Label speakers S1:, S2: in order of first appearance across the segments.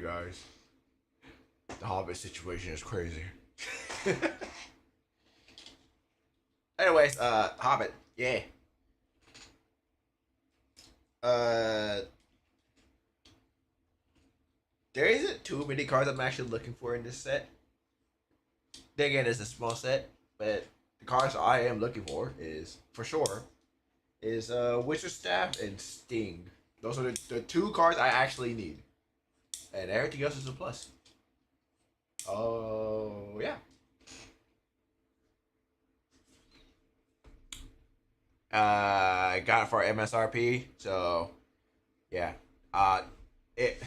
S1: guys. The Hobbit situation is crazy. Anyways, Hobbit, yeah. Uh, there isn't too many cards I'm actually looking for in this set. Then again, it's a small set, but the cards I am looking for is for sure is Witcher Staff and Sting. Those are the two cards I actually need, and everything else is a plus. Oh yeah. I got it for MSRP, so yeah. It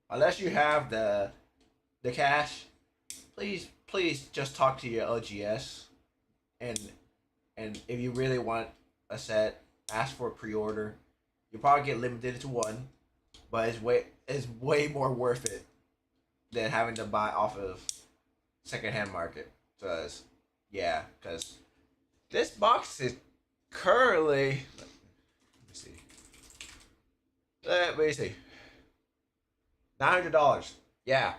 S1: unless you have the cash, please just talk to your OGS, and if you really want a set, ask for a pre-order. You probably get limited to one, but it's way more worth it than having to buy off of secondhand market. Cause this box is currently let me see $900. Yeah,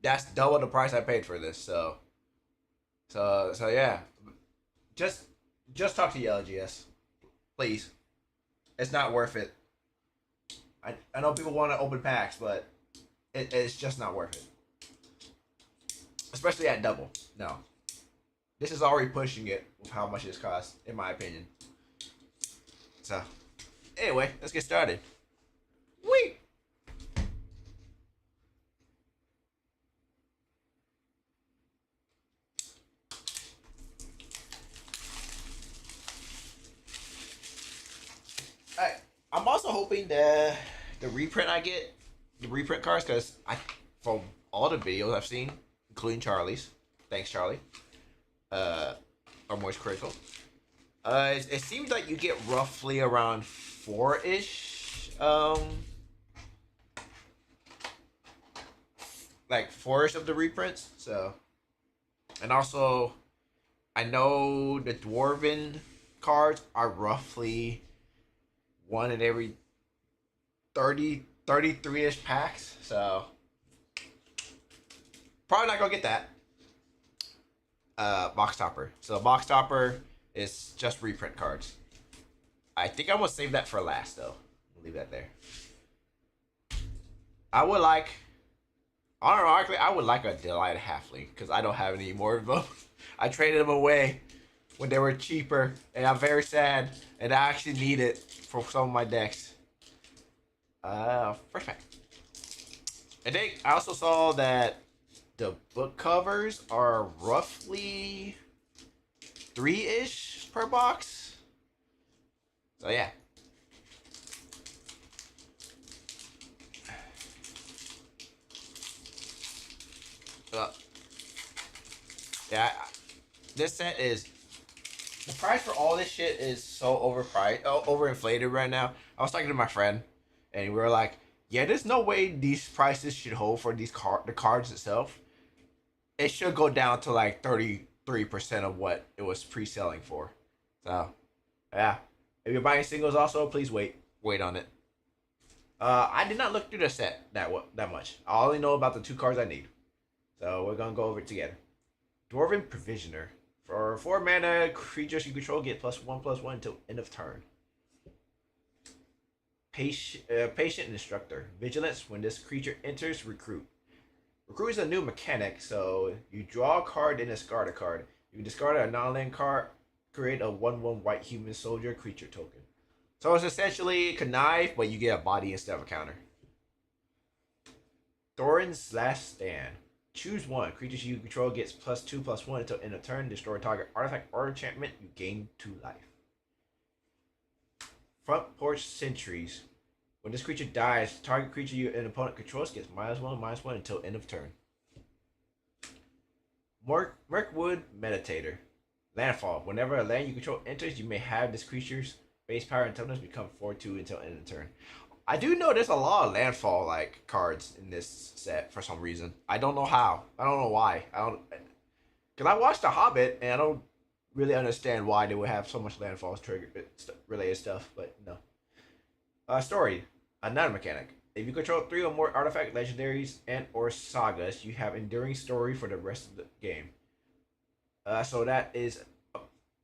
S1: that's double the price I paid for this. So yeah, just talk to your LGS, please. It's not worth it. I know people want to open packs, but it's just not worth it, especially at double. No, this is already pushing it with how much this costs, in my opinion. So, anyway, let's get started. Wait. I'm also hoping the reprint I get, the reprint cards, because from all the videos I've seen, including Charlie's, thanks Charlie, are Moist Critical. It seems like you get roughly around four-ish, like four-ish of the reprints. So, and also, I know the Dwarven cards are roughly one in every 33-ish packs. So, probably not gonna get that. Box topper. So box topper is just reprint cards. I think I'm gonna save that for last though. I'll leave that there. I would like, ironically, I would like a Delight Halfling because I don't have any more of them. I traded them away when they were cheaper, and I'm very sad. And I actually need it for some of my decks. First pack. And then I also saw that the book covers are roughly 3-ish per box. So yeah. Yeah, this set is, the price for all this shit is so overpriced, overinflated right now. I was talking to my friend, and we were like, "Yeah, there's no way these prices should hold for the cards itself. It should go down to like 33% of what it was pre-selling for." So, yeah. If you're buying singles, also please wait on it. I did not look through the set that much. I only know about the two cards I need, so we're gonna go over it together. Dwarven Provisioner. For 4 mana, creatures you control get +1/+1 until end of turn. Patient Instructor. Vigilance. When this creature enters, recruit. Recruit is a new mechanic, so you draw a card and discard a card. You can discard a non-land card, create a 1/1 white human soldier creature token. So it's essentially connive, but you get a body instead of a counter. Thorin's Last Stand. Choose one. Creatures you control gets +2/+1 until end of turn. Destroy target artifact or enchantment. You gain 2 life. Front Porch Sentries. When this creature dies, target creature you and opponent controls gets -1/-1 until end of turn. Mirkwood Meditator. Landfall. Whenever a land you control enters, you may have this creature's base power and toughness become 4/2 until end of turn. I do know there's a lot of landfall like cards in this set for some reason. I don't know how. I don't know why. Because I watched The Hobbit and I don't really understand why they would have so much landfall trigger related stuff. But no. Story. Another mechanic. If you control 3 or more artifact legendaries and or sagas, you have enduring story for the rest of the game. So that is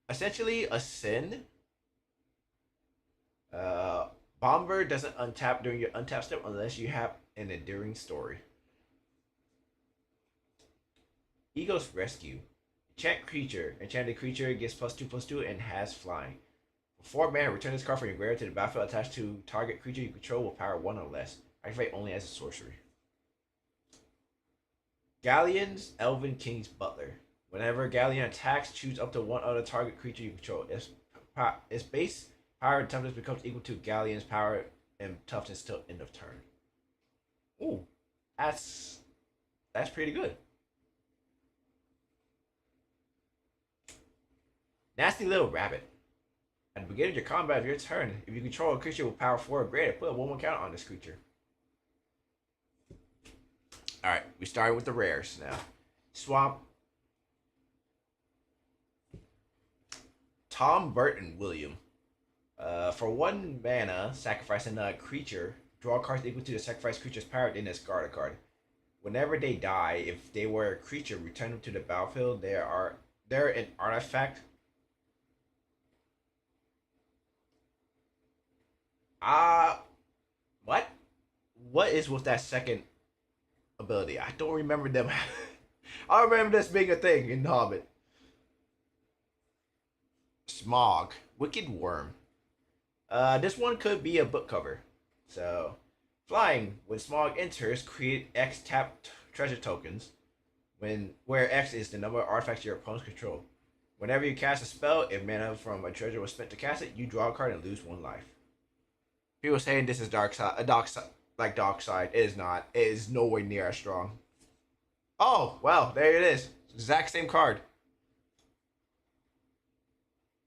S1: essentially a sin. Uh, Bomber doesn't untap during your untap step unless you have an enduring story. Ego's Rescue. Enchant creature. Enchanted creature gets +2/+2 and has flying. For 4 mana, return this card from your graveyard to the battlefield attached to target creature you control with power 1 or less. Activate only as a sorcery. Galleon's Elven King's Butler. Whenever Galleon attacks, choose up to one other target creature you control. Its base power and toughness becomes equal to Galleon's power and toughness till end of turn. Ooh, that's pretty good. Nasty Little Rabbit. At the beginning of your combat of your turn, if you control a creature with power 4 or greater, put a 1/1 counter on this creature. Alright, we started with the rares now. Swamp. Tom Burton William. For 1 mana, sacrifice another creature. Draw cards equal to the sacrificed creature's power, then discard a card. Whenever they die, if they were a creature, return them to the battlefield. They're an artifact. What? What is with that second ability? I don't remember them. I remember this being a thing in Hobbit. Smog. Wicked Worm. This one could be a book cover. So, flying. When Smog enters, create X tapped treasure tokens. Where X is the number of artifacts your opponents control. Whenever you cast a spell, if mana from a treasure was spent to cast it, you draw a card and lose 1 life. People saying this is dark side, like dark side. It is not. It is nowhere near as strong. Oh well, there it is. Exact same card.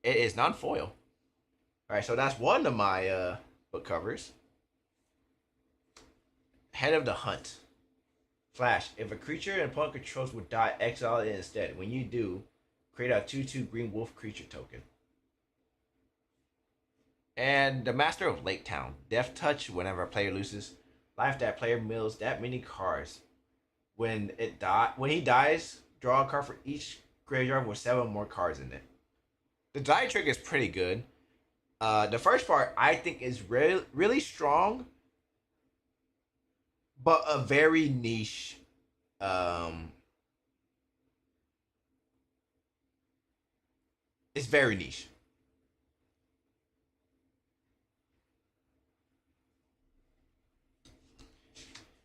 S1: It is non-foil. All right, so that's one of my book covers. Head of the Hunt. Flash. If a creature an opponent controls would die, exile it instead. When you do, create a 2/2 green wolf creature token. And the Master of Lake Town. Death Touch. Whenever a player loses life, that player mills that many cards. When he dies, draw a card for each graveyard with 7 more cards in it. The die trick is pretty good. The first part I think is really strong, but a very niche. It's very niche.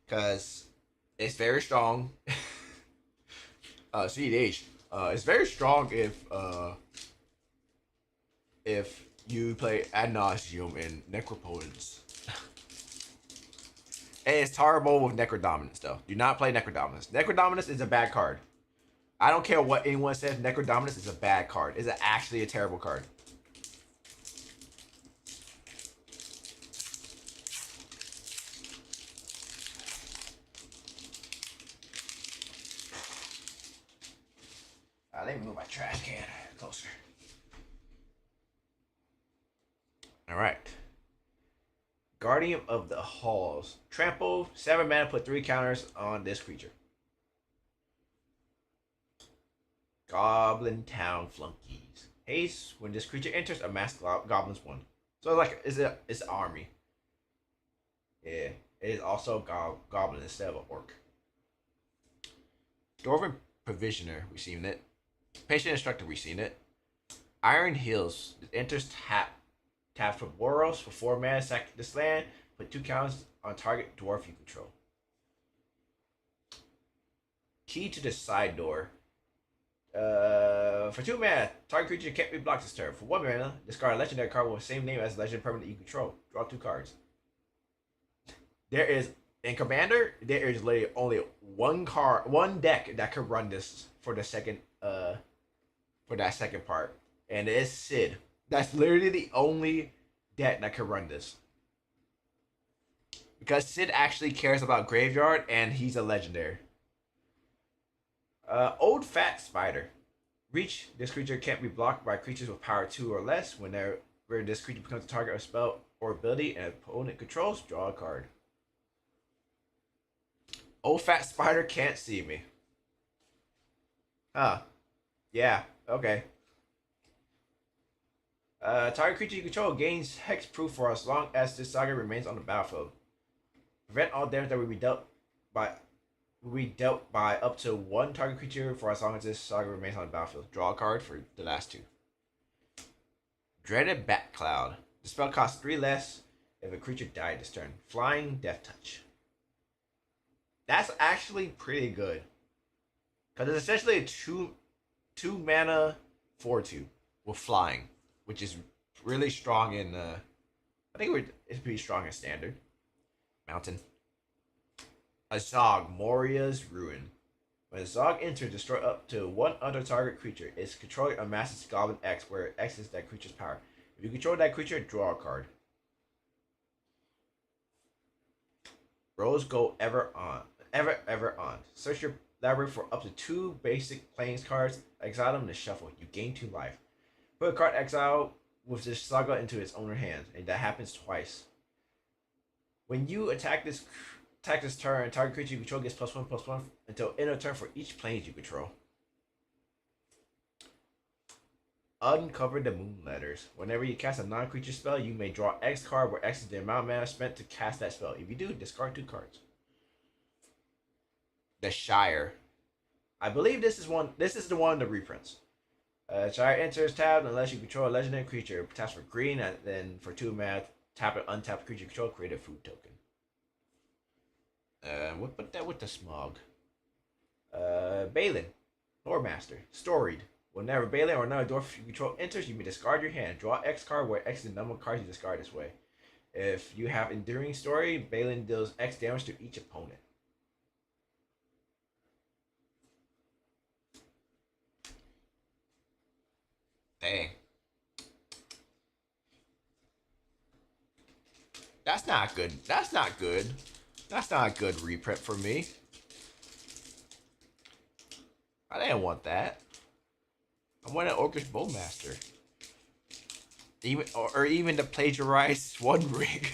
S1: Because it's very strong. CDH. It's very strong if you play Ad Nauseum and Necropotence. And it's horrible with Necrodominance though. Do not play Necrodominance. Necrodominance is a bad card. I don't care what anyone says, Necrodominance is a bad card. It's actually a terrible card. Let me move my trash can closer. Alright. Guardian of the Halls. Trample, 7 mana, put 3 counters on this creature. Goblin Town Flunkies. Haste, when this creature enters, amass goblins 1. So like it's an army. Yeah. It is also goblin instead of an orc. Dwarven Provisioner, we've seen it. Patient Instructor, we've seen it. Iron Hills. It enters taps for Boros for 4 mana, sack this land, put 2 counters on target dwarf you control. Key to the Side Door. For 2 mana, target creature can't be blocked this turn. For 1 mana, discard a legendary card with the same name as the legend permanent you control. Draw 2 cards. There is, in Commander, there is literally only one deck that could run this for the second, for that second part. And it's Sid. That's literally the only deck that can run this. Because Sid actually cares about Graveyard and he's a legendary. Old Fat Spider. Reach. This creature can't be blocked by creatures with power 2 or less. Where this creature becomes a target of a spell or ability and opponent controls, draw a card. Old fat spider can't see me. Huh. Yeah. Okay. Target creature you control gains hexproof for as long as this saga remains on the battlefield. Prevent all damage that by will be dealt by up to one target creature for as long as this saga remains on the battlefield. Draw a card for the last two. Dreaded Bat Cloud. The spell costs 3 less if a creature died this turn. Flying Death Touch. That's actually pretty good. Because it's essentially a two mana 4/2 with flying, which is really strong in I think it's pretty strong in standard. Mountain. A Zog, Moria's Ruin. When a Zog enters, destroy up to one other target creature. Its controller amasses Goblin X, where X is that creature's power. If you control that creature, draw a card. Rose Gold Ever On. Search your library for up to 2 basic plains cards. Exile them to shuffle. You gain 2 life. Put a card exile with this saga into its owner's hand, and that happens twice. When you attack this turn, target creature you control gets +1/+1 until end of turn for each planes you control. Uncover the Moon Letters. Whenever you cast a non-creature spell, you may draw X card, where X is the amount of mana spent to cast that spell. If you do, discard 2 cards. The Shire. I believe this is one. This is the one of the reprints. Shire enters tab unless you control a legendary creature. Taps for green, and then for 2 mana, tap an untapped creature you control, create a food token. We'll put that with the Smog. Balin, Loremaster, Storied. Whenever Balin or another dwarf you control enters, you may discard your hand. Draw X card, where X is the number of cards you discard this way. If you have Enduring Story, Balin deals X damage to each opponent. Dang. That's not good. That's not good. That's not a good reprint for me. I didn't want that. I wanted Orcish Bowmaster. Even the plagiarized One Ring.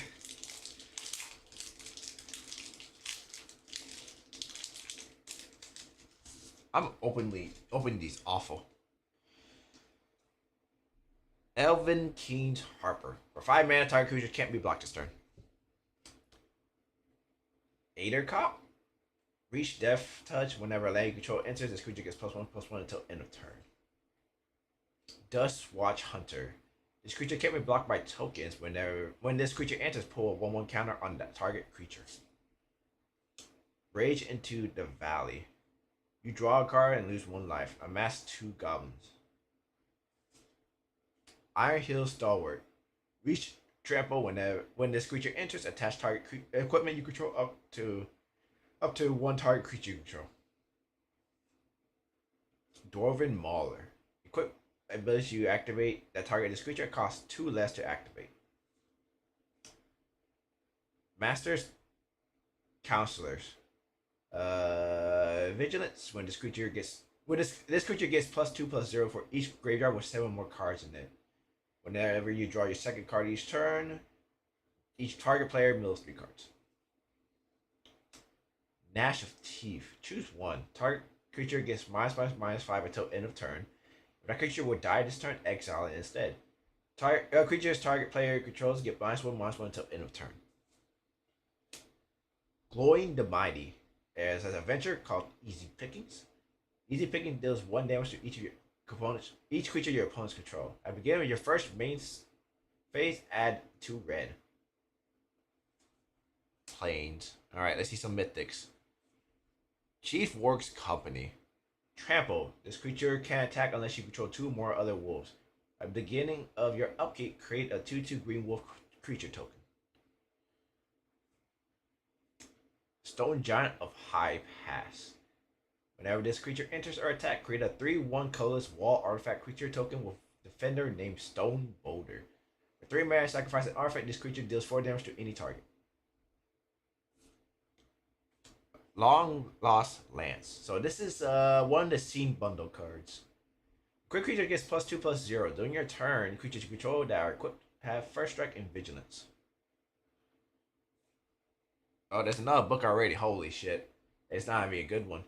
S1: I'm opening these awful. Elven Keen's Harper. For 5 mana, target creature can't be blocked this turn. Adercop. Reach Death Touch. Whenever a land you control enters, this creature gets +1/+1 until end of turn. Dust Watch Hunter. This creature can't be blocked by tokens. When this creature enters, pull a 1/1 counter on that target creature. Rage into the Valley. You draw a card and lose 1 life. Amass 2 goblins. Iron Hill Stalwart. Reach trample when this creature enters, attach target equipment you control up to 1 target creature you control. Dwarven Mauler. Equip ability you activate that target this creature costs 2 less to activate. Masters Counselors. Vigilance. When this creature gets +2/+0 for each graveyard with 7 more cards in it. Whenever you draw your second card each turn, each target player mills 3 cards. Gnash of Teeth. Choose 1. Target creature gets -5/-5 until end of turn. If that creature would die this turn, exile it instead. Creatures target player controls get -1/-1 until end of turn. Glowing the Mighty. There's an adventure called Easy Pickings. Easy Pickings deals 1 damage to each of your components, each creature your opponents control. At the beginning of your first main phase, add 2 red. Plains. Alright, let's see some mythics. Chief Works Company. Trample. This creature can't attack unless you control 2 more other wolves. At the beginning of your upkeep, create a 2/2 green wolf creature token. Stone Giant of High Pass. Whenever this creature enters or attacks, create a 3/1 colorless wall artifact creature token with defender named Stone Boulder. For 3 mana, sacrifice an artifact. This creature deals 4 damage to any target. Long Lost Lance. So this is one of the Scene Bundle cards. Quick creature gets +2/+0. During your turn, creatures you control that are equipped have First Strike and Vigilance. Oh, there's another book already. Holy shit. It's not gonna be a good one.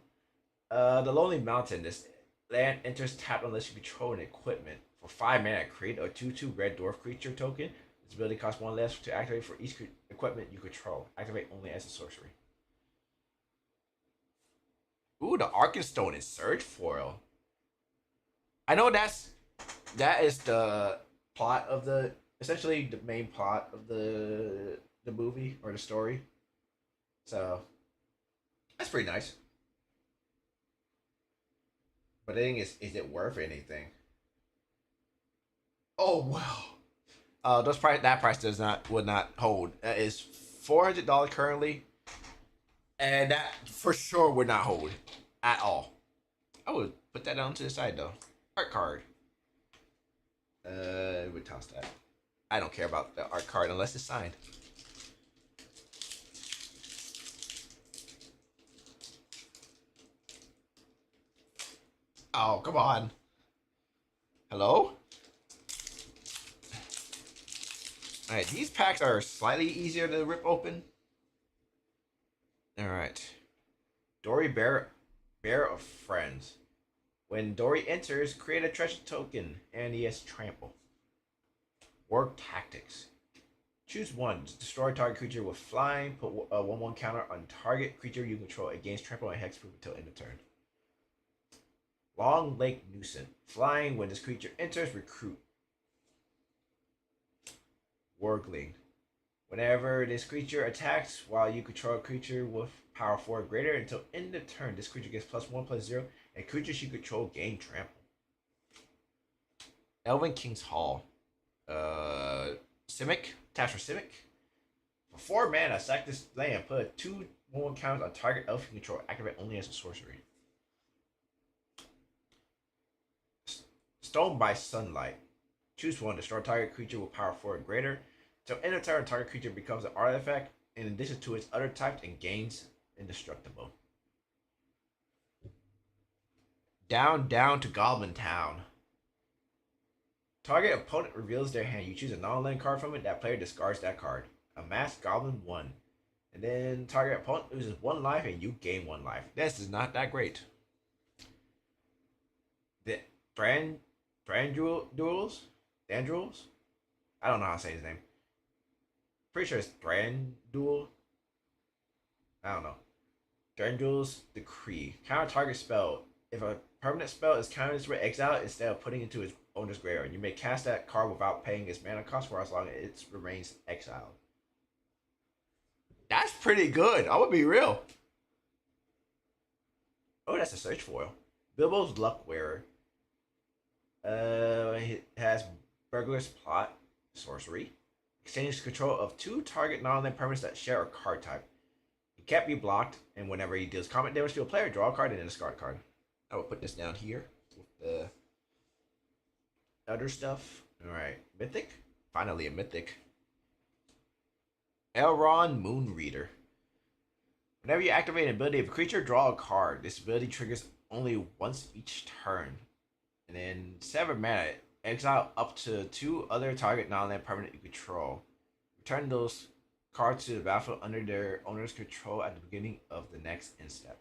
S1: The Lonely Mountain. This land enters tapped unless you control an equipment. For 5 mana, create a 2/2 red dwarf creature token. This ability costs 1 less to activate for each equipment you control. Activate only as a sorcery. Ooh, the Arkenstone is Surge Foil. I know that is the plot of the essentially the main plot of the movie or the story. So that's pretty nice. But the thing is it worth anything? Oh wow. Those price that price does not would not hold. That is $400 currently, and that for sure would not hold at all. I would put that down to the side though. Art card. We toss that. I don't care about the art card unless it's signed. Oh, come on. Hello? Alright, these packs are slightly easier to rip open. Alright. Dory Bear of Friends. When Dory enters, create a treasure token, and he has trample. Work tactics. Choose one. Destroy target creature with flying. Put a 1/1 counter on target creature you control against trample and hexproof until end of turn. Long Lake Nuisance. Flying. When this creature enters, recruit. Wargling. Whenever this creature attacks while you control a creature with power 4 or greater until end of turn, this creature gets +1/+0, and creatures you control gain trample. Elven King's Hall. Simic. Taps for Simic. For 4 mana, sack this land. Put 2/1 counters on target elf you control. Activate only as a sorcery. Stone by Sunlight. Choose one. Destroy target creature with power 4 or greater. So end of turn, target creature becomes an artifact in addition to its other types and gains indestructible. Down to Goblin Town. Target opponent reveals their hand. You choose a non-land card from it. That player discards that card. A masked goblin 1. And then target opponent loses 1 life and you gain 1 life. This is not that great. The Dandruels? I don't know how to say his name. Pretty sure it's Thranduil. I don't know. Thranduil's Decree. Counter target spell. If a permanent spell is countered this way, exile it instead of putting it into its owner's graveyard. You may cast that card without paying its mana cost for as long as it remains exiled. That's pretty good. I'm gonna be real. Oh, that's a search foil. Bilbo's Luck Wearer. It has Burglar's Plot, sorcery. Exchanges control of 2 target non-land permanents that share a card type. He can't be blocked, and whenever he deals combat damage to a player, draw a card and then discard a card. I will put this down here with the other stuff. Alright, Mythic. Finally a Mythic. Elrond Moonreader. Whenever you activate an ability of a creature, draw a card. This ability triggers only once each turn. And then 7 mana, exile up to 2 other target non-land permanent you control. Return those cards to the battlefield under their owner's control at the beginning of the next end step.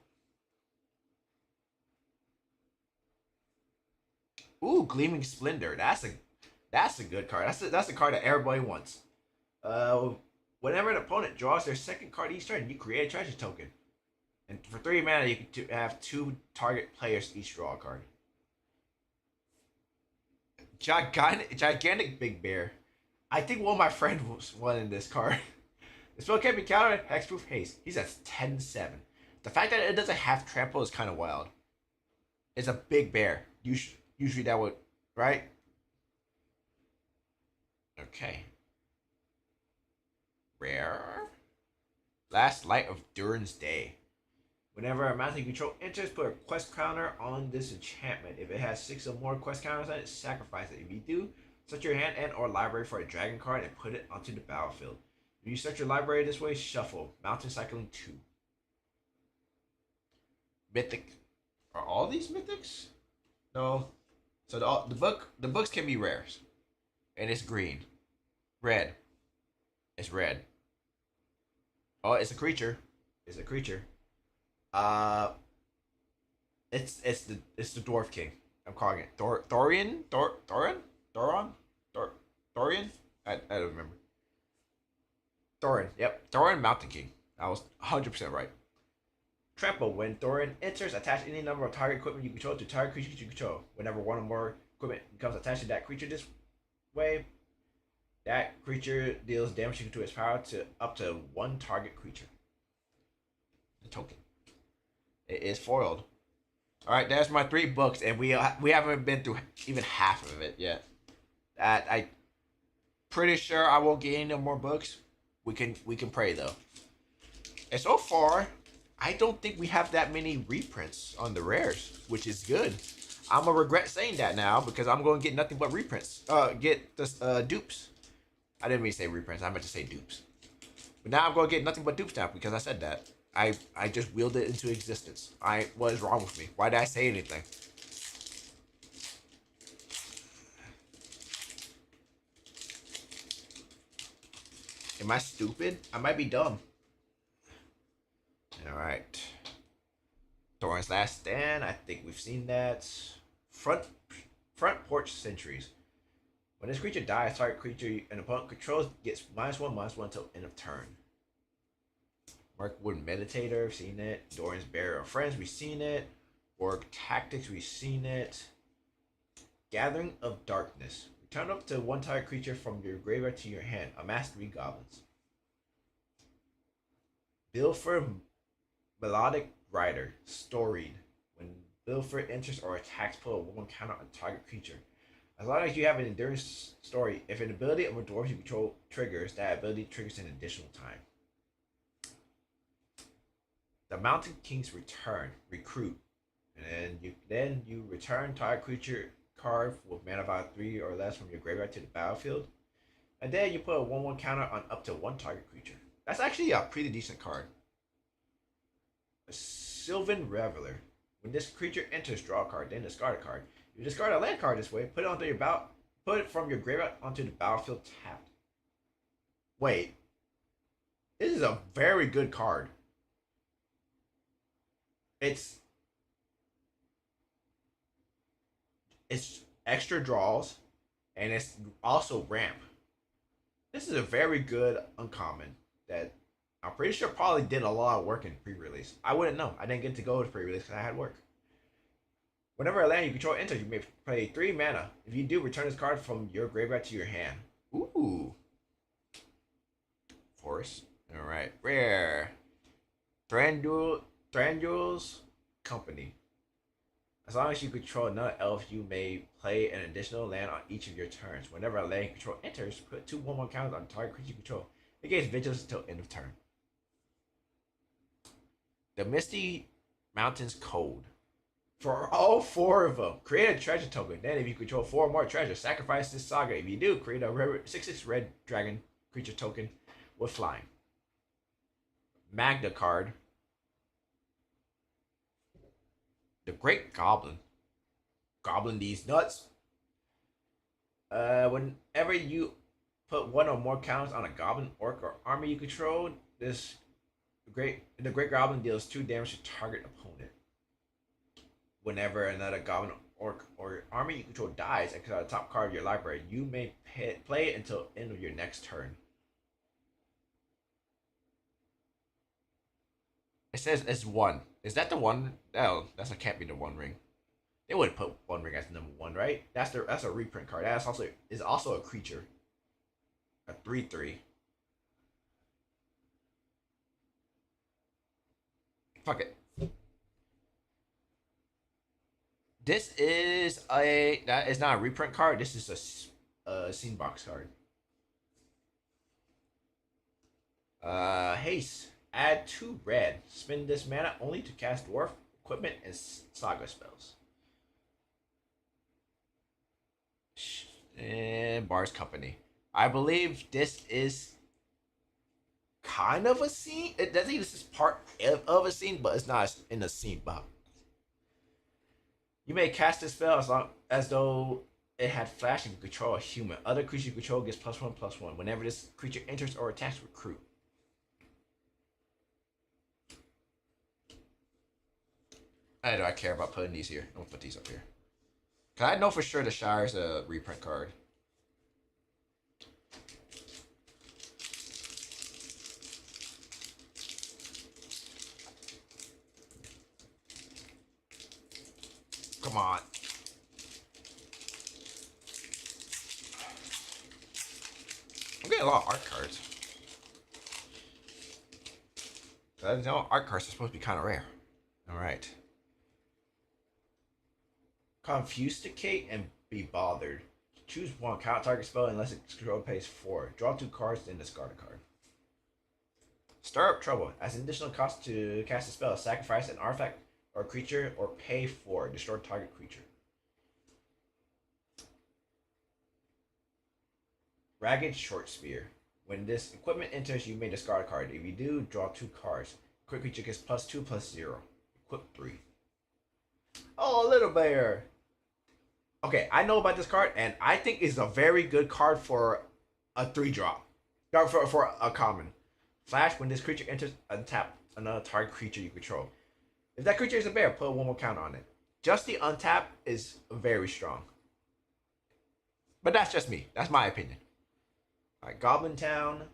S1: Ooh, Gleaming Splendor. That's a good card. That's a card that everybody wants. Whenever an opponent draws their second card each turn, you create a treasure token. And for 3 mana, you can have 2 target players each draw a card. Gigantic Big Bear. I think one of my friends wanted this card. The spell can't be countered. Hexproof Haste. He's at 10-7. The fact that it doesn't have trample is kind of wild. It's a big bear. Usually that would, right? Okay. Rare. Last Light of Durin's Day. Whenever a mountain you control enters, put a quest counter on this enchantment. If it has 6 or more quest counters on it, sacrifice it. If you do, search your hand and or library for a dragon card and put it onto the battlefield. If you search your library this way, shuffle. Mountain Cycling 2. Mythic. Are all these mythics? No. So the books can be rares. And it's green. Red. It's red. Oh, it's a creature. It's a creature. Uh, it's the Dwarf King. I'm calling it Thorian, Thoron, Thorian. I don't remember. Thorin. Yep, Thorin Mountain King. I was 100% right. Trample. When Thorin enters, attach any number of target equipment you control to target creatures you control. Whenever one or more equipment becomes attached to that creature this way, that creature deals damage equal to its power to up to one target creature. The token. It is foiled. All right, there's my 3 books, and we haven't been through even half of it yet. That I pretty sure I won't get any more books. We can pray though. And so far, I don't think we have that many reprints on the rares, which is good. I'm gonna regret saying that now because I'm going to get nothing but reprints. Get the dupes. I didn't mean to say reprints. I meant to say dupes. But now I'm going to get nothing but dupes now because I said that. I just willed it into existence. What is wrong with me? Why did I say anything? Am I stupid? I might be dumb. Alright. Thorin's Last Stand. I think we've seen that. Front Porch Sentries. When this creature dies, target creature an opponent controls gets -1/-1 until end of turn. Mirkwood Meditator, we've seen it. Doran's Barrier of Friends, we've seen it. Orc Tactics, we've seen it. Gathering of Darkness. Return up to one target creature from your graveyard to your hand. Amass 3 goblins. Bilford Melodic Rider. Storied. When Bilford enters or attacks, put a 1/1 counter on target creature. As long as you have an endurance story, if an ability of a dwarf you control triggers, that ability triggers an additional time. The Mountain King's Return. Recruit. And then you return target creature card with mana value 3 or less from your graveyard to the battlefield. And then you put a 1/1 counter on up to one target creature. That's actually a pretty decent card. A Sylvan Reveler. When this creature enters, draw a card, then discard a card. If you discard a land card this way, put it from your graveyard onto the battlefield tapped. Wait. This is a very good card. It's extra draws, and it's also ramp. This is a very good uncommon that I'm pretty sure probably did a lot of work in pre-release. I wouldn't know. I didn't get to go to pre-release because I had work. Whenever a land you control enters, you may pay 3 mana. If you do, return this card from your graveyard to your hand. Ooh. Forest. Alright. Rare. Thranduil's Company. As long as you control another elf, you may play an additional land on each of your turns. Whenever a land you control enters, put 2 1/1 counters on target creature you control. It gains vigilance until end of turn. The Misty Mountains Code. For all 4 of them, create a treasure token. Then, if you control 4 or more treasures, sacrifice this saga. If you do, create a 6/6 red dragon creature token with flying. Magna card. The Great Goblin. Goblin these nuts. Whenever you put 1 or more counters on a goblin, orc, or army you control, the Great Goblin deals 2 damage to target opponent. Whenever another goblin, orc, or army you control dies and exile the top card of your library, you may play it until end of your next turn. It says it's 1. Is that the one? No, that can't be the One Ring. They wouldn't put One Ring as number 1, right? That's a reprint card. That's also a creature. A 3/3. Fuck it. That is not a reprint card. This is a scene box card. Haste. Add 2 red. Spend this mana only to cast dwarf, equipment, and saga spells. And Bar's Company. I believe this is kind of a scene. It doesn't. This is part of a scene, but it's not in a scene box. You may cast this spell as though it had flash and control a human. Other creature you control gets +1/+1 whenever this creature enters or attacks recruit. I do I care about putting these here. I'm gonna put these up here. Cause I know for sure the Shire's a reprint card. Come on. I'm getting a lot of art cards. I know art cards are supposed to be kind of rare. All right. Confusticate and be bothered. Choose one. Count target spell unless its control pays 4. Draw 2 cards, then discard a card. Stir up trouble. As an additional cost to cast a spell, sacrifice an artifact or creature or pay 4. Destroy target creature. Ragged Short Spear. When this equipment enters, you may discard a card. If you do, draw 2 cards. Quick creature gets +2/+0. Equip 3. Oh, little bear. Okay, I know about this card, and I think it's a very good card for a 3-drop. For a common. Flash, when this creature enters, untap another target creature you control. If that creature is a bear, put 1 more counter on it. Just the untap is very strong. But that's just me. That's my opinion. Alright, Goblin Town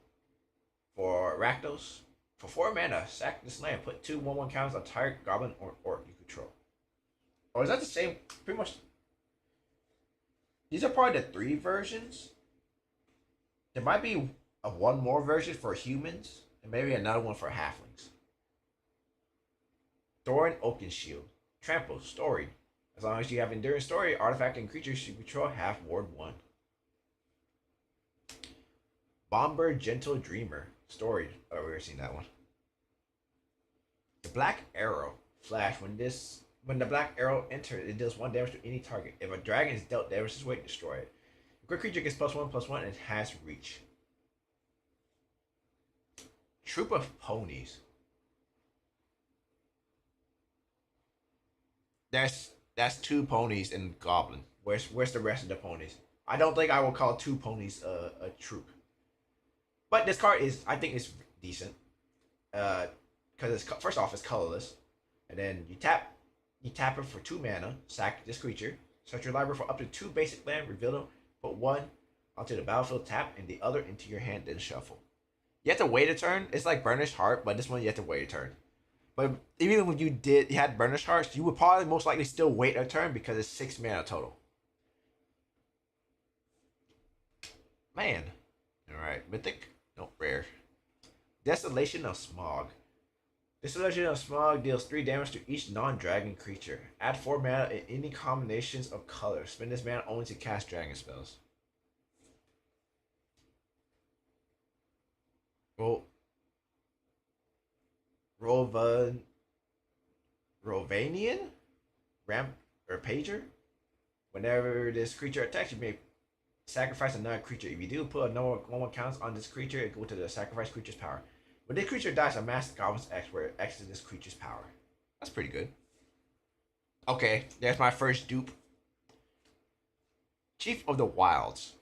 S1: for Rakdos. For 4 mana, sack this land. Put 2 1/1 counters on target goblin or orc you control. Or is that the same? Pretty much. These are probably the 3 versions. There might be a 1 more version for humans, and maybe another one for halflings. Thorin Oakenshield. Trample, Storied. As long as you have Endurance Story, artifact and creatures you control have Ward 1. Bomber Gentle Dreamer. Storied. Oh, we've seen that one. The Black Arrow. Flash. When the Black Arrow enters, it deals 1 damage to any target. If a dragon is dealt damage this way, destroy it. A quick creature gets +1/+1 and has reach. Troop of Ponies. That's 2 ponies in Goblin. Where's the rest of the ponies? I don't think I will call 2 ponies a troop. But this card I think it's decent. Because it's first off it's colorless, and then you tap it for 2 mana, sack this creature, search your library for up to 2 basic land, reveal them, put 1 onto the battlefield, tap, and the other into your hand, then shuffle. You have to wait a turn. It's like Burnished Heart, but this one you have to wait a turn. But even when you had Burnished Hearts, you would probably most likely still wait a turn because it's 6 mana total. Man. Alright, Mythic. Nope, rare. Desolation of Smog. Desolation of Smog deals 3 damage to each non-dragon creature. Add 4 mana in any combinations of colors. Spend this mana only to cast dragon spells. Rovanian? Ramp or Pager? Whenever this creature attacks, you may sacrifice another creature. If you do, put a number of 1/1 counters on this creature and go to the sacrifice creature's power. When this creature dies, amass Goblin's X, where X is this creature's power. That's pretty good. Okay, there's my first dupe. Chief of the Wilds.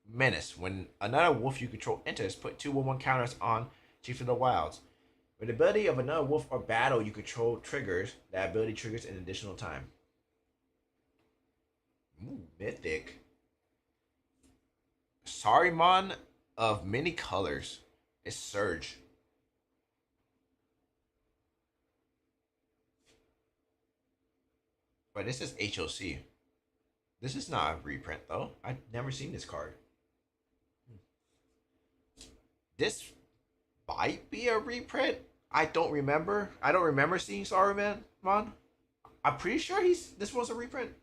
S1: Menace. When another wolf you control enters, put 2 1/1 counters on Chief of the Wilds. When the ability of another wolf or battle you control triggers, that ability triggers an additional time. Ooh, mythic. Saruman of many colors. It's Surge. But this is HOC. This is not a reprint though. I've never seen this card. This might be a reprint. I don't remember. I don't remember seeing Saruman. I'm pretty sure this was a reprint.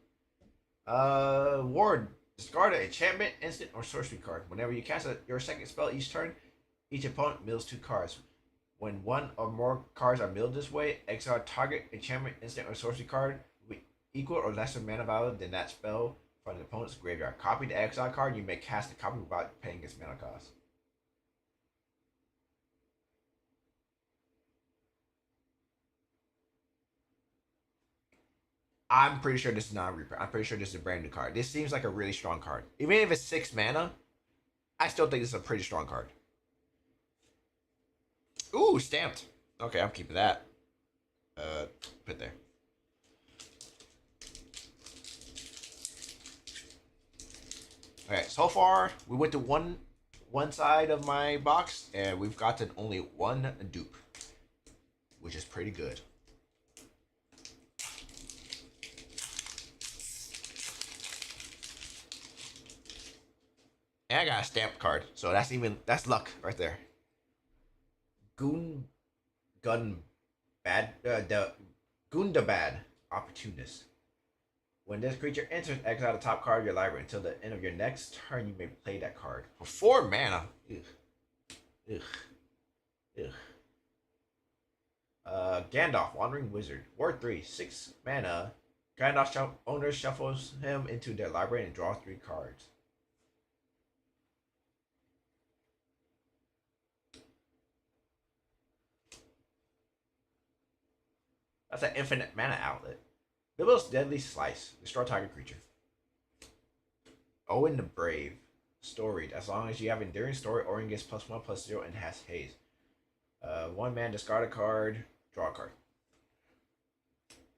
S1: Ward. Discard an enchantment, instant, or sorcery card. Whenever you cast your second spell each turn, each opponent mills 2 cards. When 1 or more cards are milled this way, exile target enchantment, instant, or sorcery card with equal or lesser mana value than that spell from the opponent's graveyard. Copy the exile card. You may cast the copy without paying its mana cost. I'm pretty sure this is not a reprint. I'm pretty sure this is a brand new card. This seems like a really strong card. Even if it's 6 mana, I still think this is a pretty strong card. Ooh, stamped. Okay, I'm keeping that. Put there. Okay, so far we went to one side of my box, and we've gotten only one dupe, which is pretty good. And I got a stamped card, so that's luck right there. Goon Gun Bad the Gundabad Opportunist. When this creature enters, exile the top card of your library until the end of your next turn. You may play that card for 4 mana. Ugh. Ugh. Ugh. Gandalf, Wandering Wizard, Ward 3, 6 mana. Gandalf's owner shuffles him into their library and draws 3 cards. That's an infinite mana outlet. Bibel's Deadly Slice, destroy target creature. Owen the Brave, storied. As long as you have Enduring Story, Owen gets +1/+0 and has haste. 1 man, discard a card, draw a card.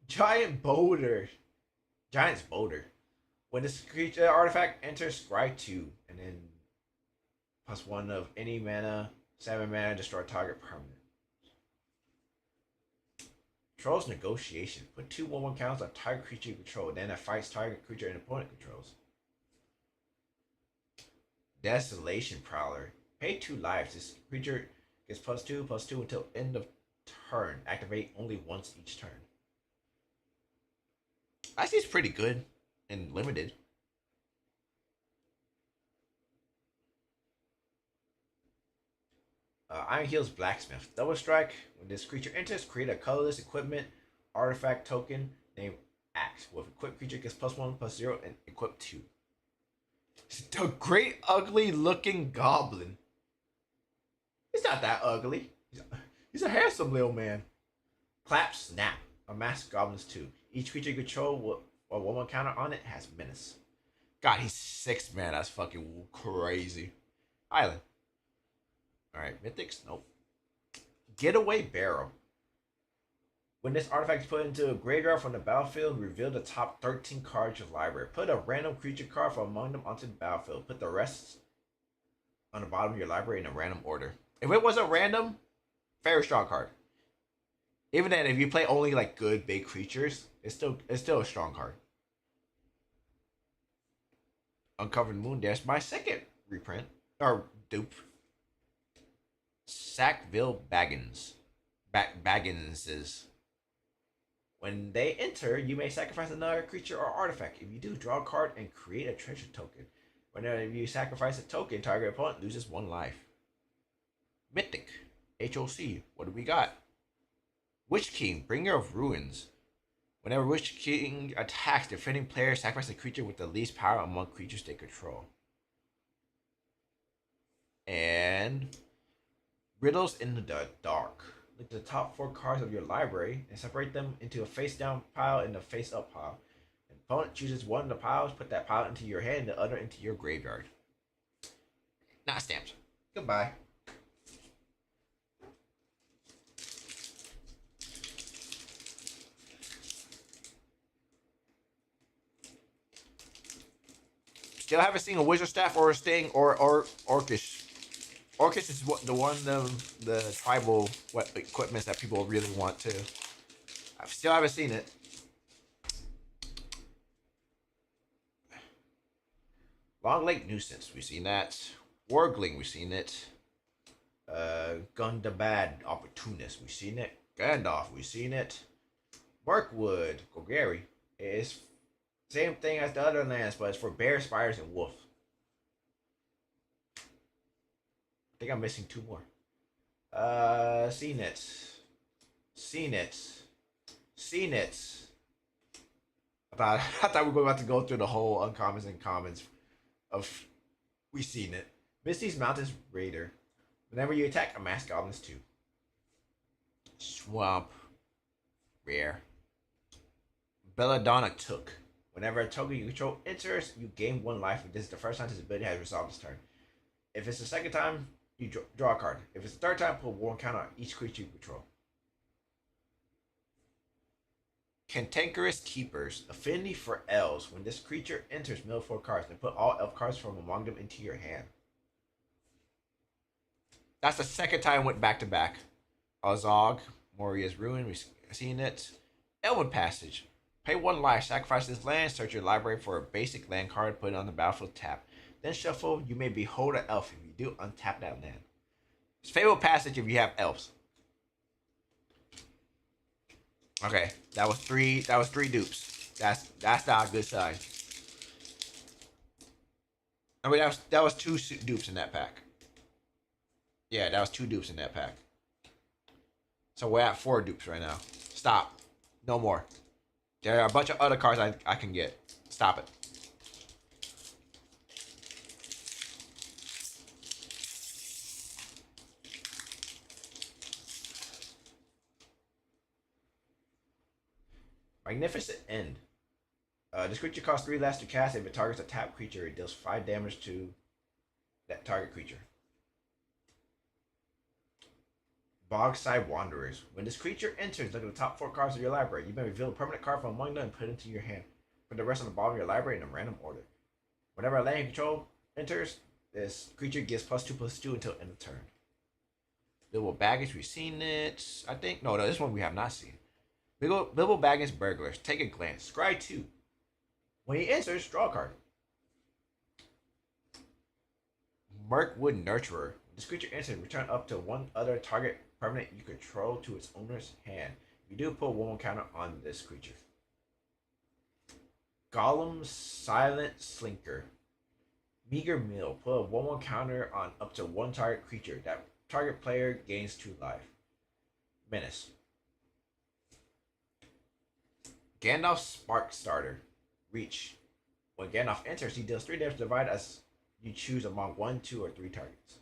S1: Giant Boulder. Giant's Boulder. When this creature artifact enters, scry 2, and then +1 of any mana, 7 mana, destroy target permanent. Trolls Negotiation. Put 2/1/1 counters on target creature you control, then it fights target creature an opponent controls. Desolation Prowler. Pay 2 lives. This creature gets +2/+2 until end of turn. Activate only once each turn. I see it's pretty good and limited. Iron Heel's Blacksmith. Double strike. When this creature enters, create a colorless equipment artifact token named Axe. With equipped creature gets +1/+0 and equip 2. The Great Ugly Looking Goblin. He's not that ugly. He's a handsome little man. Clap Snap. Amass Goblins 2. Each creature you control with a 1/1 counter on it has menace. God, he's 6 man. That's fucking crazy. Island. Alright, Mythics? Nope. Getaway Barrel. When this artifact is put into a graveyard from the battlefield, reveal the top 13 cards of your library. Put a random creature card from among them onto the battlefield. Put the rest on the bottom of your library in a random order. If it wasn't random, very strong card. Even then, if you play only like good big creatures, it's still a strong card. Uncovered Moon. There's my second reprint or dupe. Sackville Bagginses. When they enter, you may sacrifice another creature or artifact. If you do, draw a card and create a treasure token. Whenever you sacrifice a token, target opponent loses 1 life. Mythic. HOC. What do we got? Witch King, Bringer of Ruins. Whenever Witch King attacks, defending player sacrifice a creature with the least power among creatures they control. And Riddles in the Dark. Look at the top 4 cards of your library and separate them into a face-down pile and a face-up pile. The opponent chooses one of the piles, put that pile into your hand and the other into your graveyard. Not stamped. Goodbye. Still haven't seen a Wizard Staff or a Sting or Orcish. Orcish is the one of the tribal equipments that people really want to. I still haven't seen it. Long Lake Nuisance, we've seen that. Wargling, we've seen it. Gundabad Opportunist, we've seen it. Gandalf, we've seen it. Mirkwood, Golgari. It's same thing as the other lands, but it's for bear, spiders, and wolf. I think I'm missing 2 more. Seen it. I thought we were about to go through the whole uncommons and commons of we seen it. Misty's Mountains Raider. Whenever you attack, amass goblins 2. Swamp. Rare. Belladonna Took. Whenever a token you control enters, you gain 1 life. If this is the first time this ability has resolved this turn. If it's the second time, you draw a card. If it's the third time, put 1 counter on each creature you control. Cantankerous Keepers. Affinity for elves. When this creature enters middle 4 cards, then put all elf cards from among them into your hand. That's the second time I went back to back. Azog, Moria's Ruin, we've seen it. Elven Passage. Pay 1 life, sacrifice this land, search your library for a basic land card, put it on the battlefield, tap. Then shuffle, you may behold an elf. If you do, untap that land. It's Fabled Passage if you have elves. Okay, that was three dupes. That's not a good sign. I mean that was 2 dupes in that pack. Yeah, that was 2 dupes in that pack. So we're at 4 dupes right now. Stop. No more. There are a bunch of other cards I can get. Stop it. Magnificent End. This creature costs 3 less to cast. If it targets a tapped creature, it deals 5 damage to that target creature. Bogside Wanderers. When this creature enters, look at the top 4 cards of your library. You may reveal a permanent card from among them and put it into your hand. Put the rest on the bottom of your library in a random order. Whenever a land you control enters, this creature gets +2/+2 until end of turn. Bilbo Baggage, we've seen it. I think. No, this one we have not seen. Bilbo Baggins Burglars. Take a glance. Scry 2. When he enters, draw a card. Mirkwood Nurturer. When this creature enters, return up to 1 other target permanent you control to its owner's hand. You do put 1 counter on this creature. Gollum Silent Slinker. Meager Meal. Put a 1/1 counter on up to 1 target creature. That target player gains 2 life. Menace. Gandalf Spark Starter. Reach. When Gandalf enters, he deals 3 damage divided as you choose among 1, 2, or 3 targets.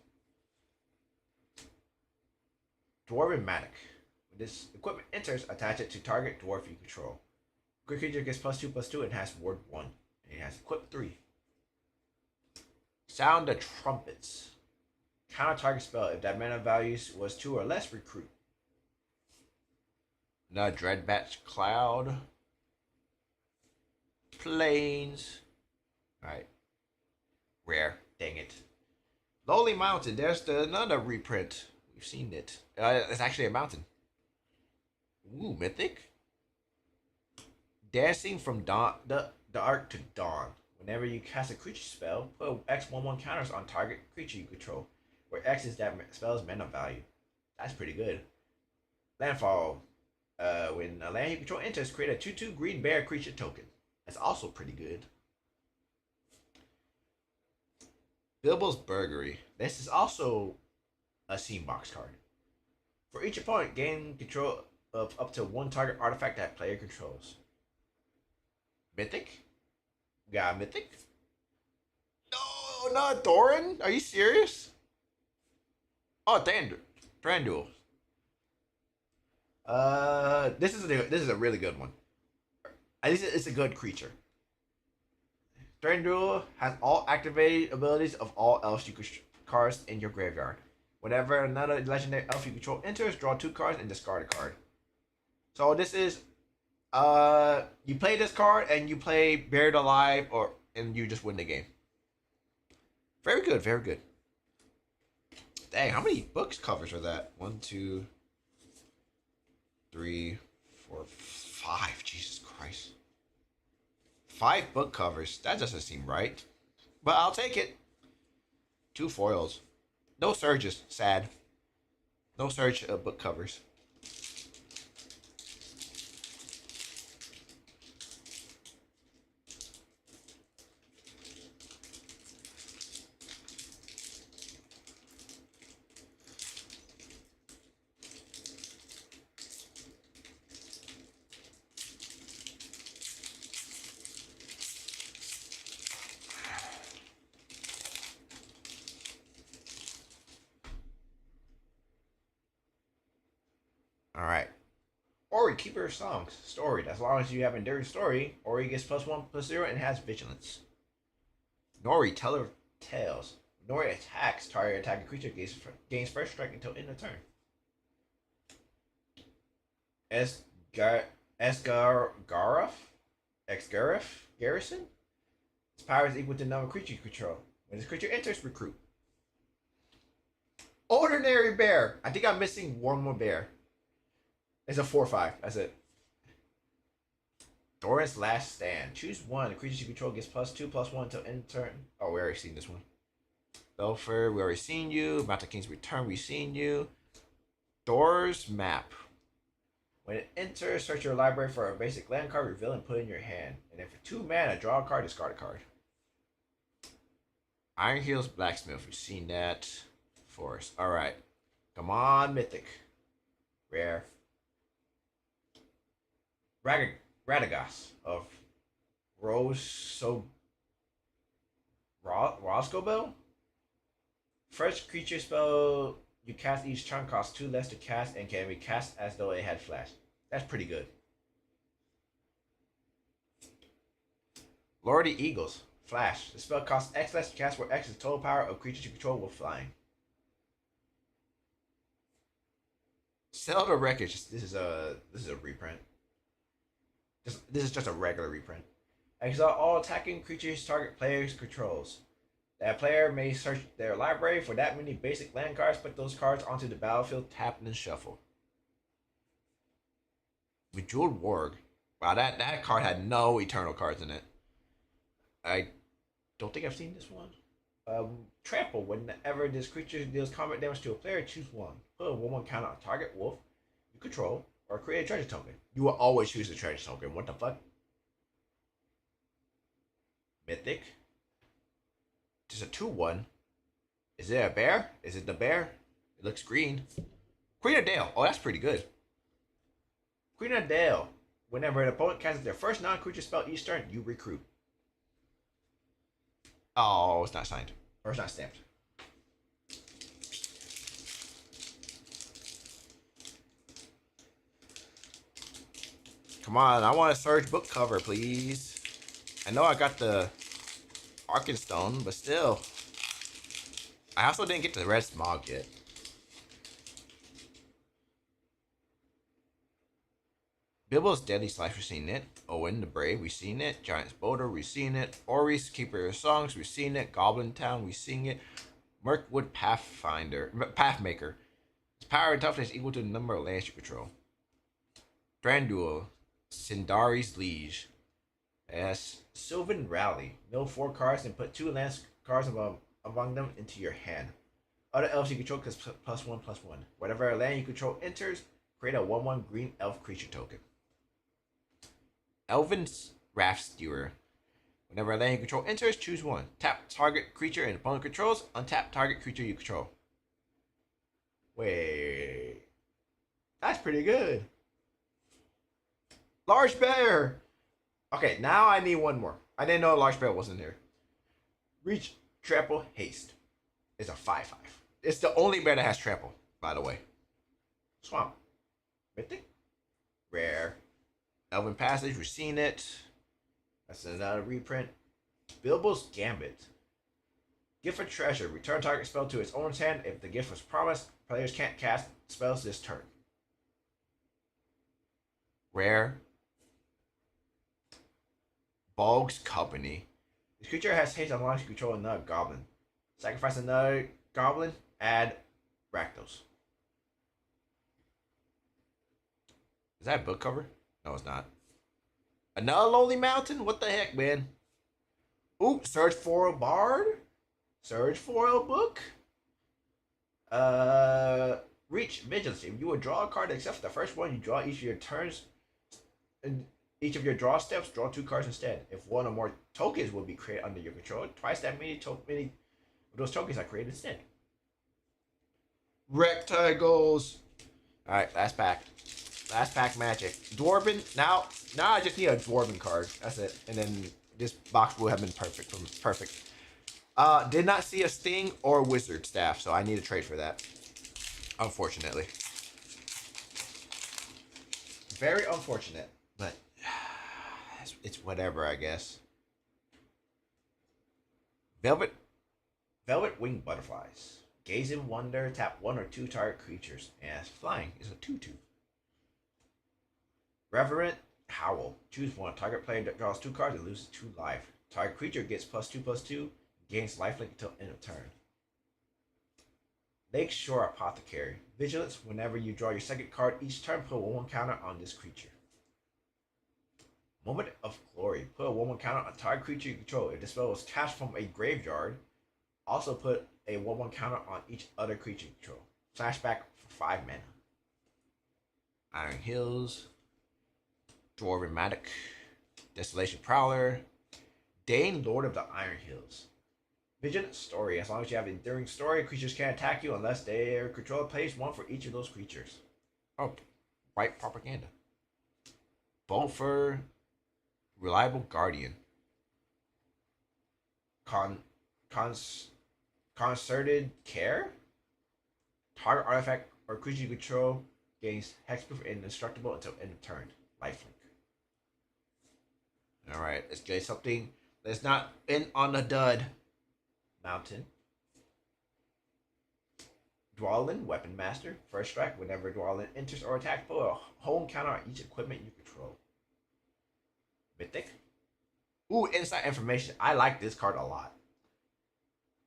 S1: Dwarven Manic. When this equipment enters, attach it to target dwarf you control. Good creature gets +2/+2 and has ward 1. And it has equip 3. Sound the Trumpets. Counter target spell. If that mana value was 2 or less, recruit. Now Dreadbatch Cloud. Plains. Alright. Rare. Dang it. Lowly Mountain. There's another reprint. We've seen it. It's actually a mountain. Ooh, mythic. Dancing from dark to dawn. Whenever you cast a creature spell, put X 1/1 counters on target creature you control, where X is that spell's mana value. That's pretty good. Landfall. When a land you control enters, create a 2/2 green bear creature token. That's also pretty good. Bilbo's Burglary. This is also a scene box card. For each opponent, gain control of up to 1 target artifact that player controls. Mythic? Got a Mythic? No, not Thorin? Are you serious? Oh, Thranduil. This is a really good one. At least it's a good creature. Thranduil has all activated abilities of all elves you cards in your graveyard. Whenever another legendary elf you control enters, draw 2 cards and discard a card. So this is you play this card and you play Buried Alive and you just win the game. Very good, very good. Dang, how many books covers are that? 1, 2, 3, 4, 5. Jesus Christ. 5 book covers. That doesn't seem right. But I'll take it. 2 foils. No surges. Sad. No surge book covers. Alright. Ori, Keeper of Songs. Story. As long as you have Enduring Story, Ori gets +1/+0 and has Vigilance. Nori, Teller of Tales. Nori attacks. Target attacking creature gains first strike until end of turn. Esgar Garrison. Its power is equal to the number of creatures you control. When this creature enters, recruit. Ordinary bear. I think I'm missing one more bear. It's a 4/5. That's it. Doran's Last Stand. Choose one. The creature you control gets +2/+1 until end turn. Oh, we already seen this one. Belfer, we already seen you. Mountain King's Return, we seen you. Doors Map. When it enters, search your library for a basic land card, reveal and put in your hand. And if for 2 mana, draw a card, discard a card. Iron Heels Blacksmith, we've seen that. Forest. Alright. Come on, Mythic. Rare. Radagast of Roscobel. First creature spell you cast each turn costs 2 less to cast and can be cast as though it had flash. That's pretty good. Lord of the Eagles. Flash. The spell costs X less to cast, where X is total power of creatures you control with flying. Zelda Wreckage. This is a reprint. This is just a regular reprint. Exile all attacking creatures target players controls. That player may search their library for that many basic land cards, put those cards onto the battlefield, tap and shuffle. Bejeweled Warg. Wow, that card had no eternal cards in it. I don't think I've seen this one. Trample. Whenever this creature deals combat damage to a player, choose one. Put a 1/1 counter on target wolf you control, or create a treasure token. You will always choose a treasure token. What the fuck? Mythic. Just a 2/1. Is it a bear? Is it the bear? It looks green. Queen of Dale. Oh, that's pretty good. Queen of Dale. Whenever an opponent casts their first non-creature spell each turn, you recruit. Oh, it's not signed. Or it's not stamped. Come on, I want a Surge book cover, please. I know I got the Arkenstone, but still. I also didn't get the Red Smog yet. Bilbo's Deadly Slice, we've seen it. Owen the Brave, we've seen it. Giant's Boulder, we've seen it. Ori's Keeper of Songs, we've seen it. Goblin Town, we've seen it. Mirkwood Pathmaker. Its power and toughness equal to the number of lands you control. Thranduil, Sindari's Liege. Yes. Sylvan Rally. Mill 4 cards and put 2 land cards among them into your hand. Other elves you control gets +1/+1. Whatever land you control enters, create a 1/1 green elf creature token. Elven's Raft Stewer. Whenever a land you control enters, choose one. Tap target creature and opponent controls. Untap target creature you control. Wait. That's pretty good. Large Bear. Okay, now I need one more. I didn't know Large Bear wasn't here. Reach, Trample, Haste. It's a 5/5. It's the only bear that has Trample, by the way. Swamp. Mythic. Rare. Elven Passage, we've seen it. That's another reprint. Bilbo's Gambit. Gift of Treasure. Return target spell to its owner's hand. If the gift was promised, players can't cast spells this turn. Rare. Bog's Company. This creature has haste and launch control another goblin. Sacrifice another goblin, add Rakdos. Is that a book cover? No, it's not. Another Lonely Mountain? What the heck, man? Ooh, search for a bard? Search for a book? Reach, Vigilance. If you would draw a card except for the first one, you draw each of your turns. And each of your draw steps, draw 2 cards instead. If one or more tokens will be created under your control, twice that many of those tokens are created instead. Rectangles. Alright, last pack. Last pack magic. Dwarven. Now I just need a Dwarven card. That's it. And then this box will have been perfect. Perfect. Did not see a Sting or Wizard Staff, so I need a trade for that. Unfortunately. Very unfortunate, but it's whatever, I guess. Velvet Winged Butterflies. Gaze in Wonder, tap 1 or 2 target creatures. And flying is a 2/2. Reverent Howl. Choose one. Target player that draws 2 cards and loses 2 life. Target creature gets +2/+2, gains lifelink until end of turn. Lakeshore Apothecary. Vigilance. Whenever you draw your second card each turn, put a 1/1 counter on this creature. Moment of Glory. Put a 1/1 counter on target creature you control. If the spell was cast from a graveyard, also put a 1/1 counter on each other creature you control. Flashback for 5 mana. Iron Hills. Dwarven Matic. Desolation Prowler. Dane, Lord of the Iron Hills. Vigilant Story. As long as you have Enduring Story, creatures can't attack you unless their controller plays 1 for each of those creatures. Oh, right propaganda. Bolfer. Reliable Guardian. Concerted Care. Target artifact or creature you control gains hexproof and indestructible until end of turn. Lifelink. Alright, let's get something that's not in on the dud. Mountain. Dwalin, Weapon Master. First strike. Whenever Dwalin enters or attacks, put a home counter on each equipment you control. Mythic. Ooh, inside information. I like this card a lot.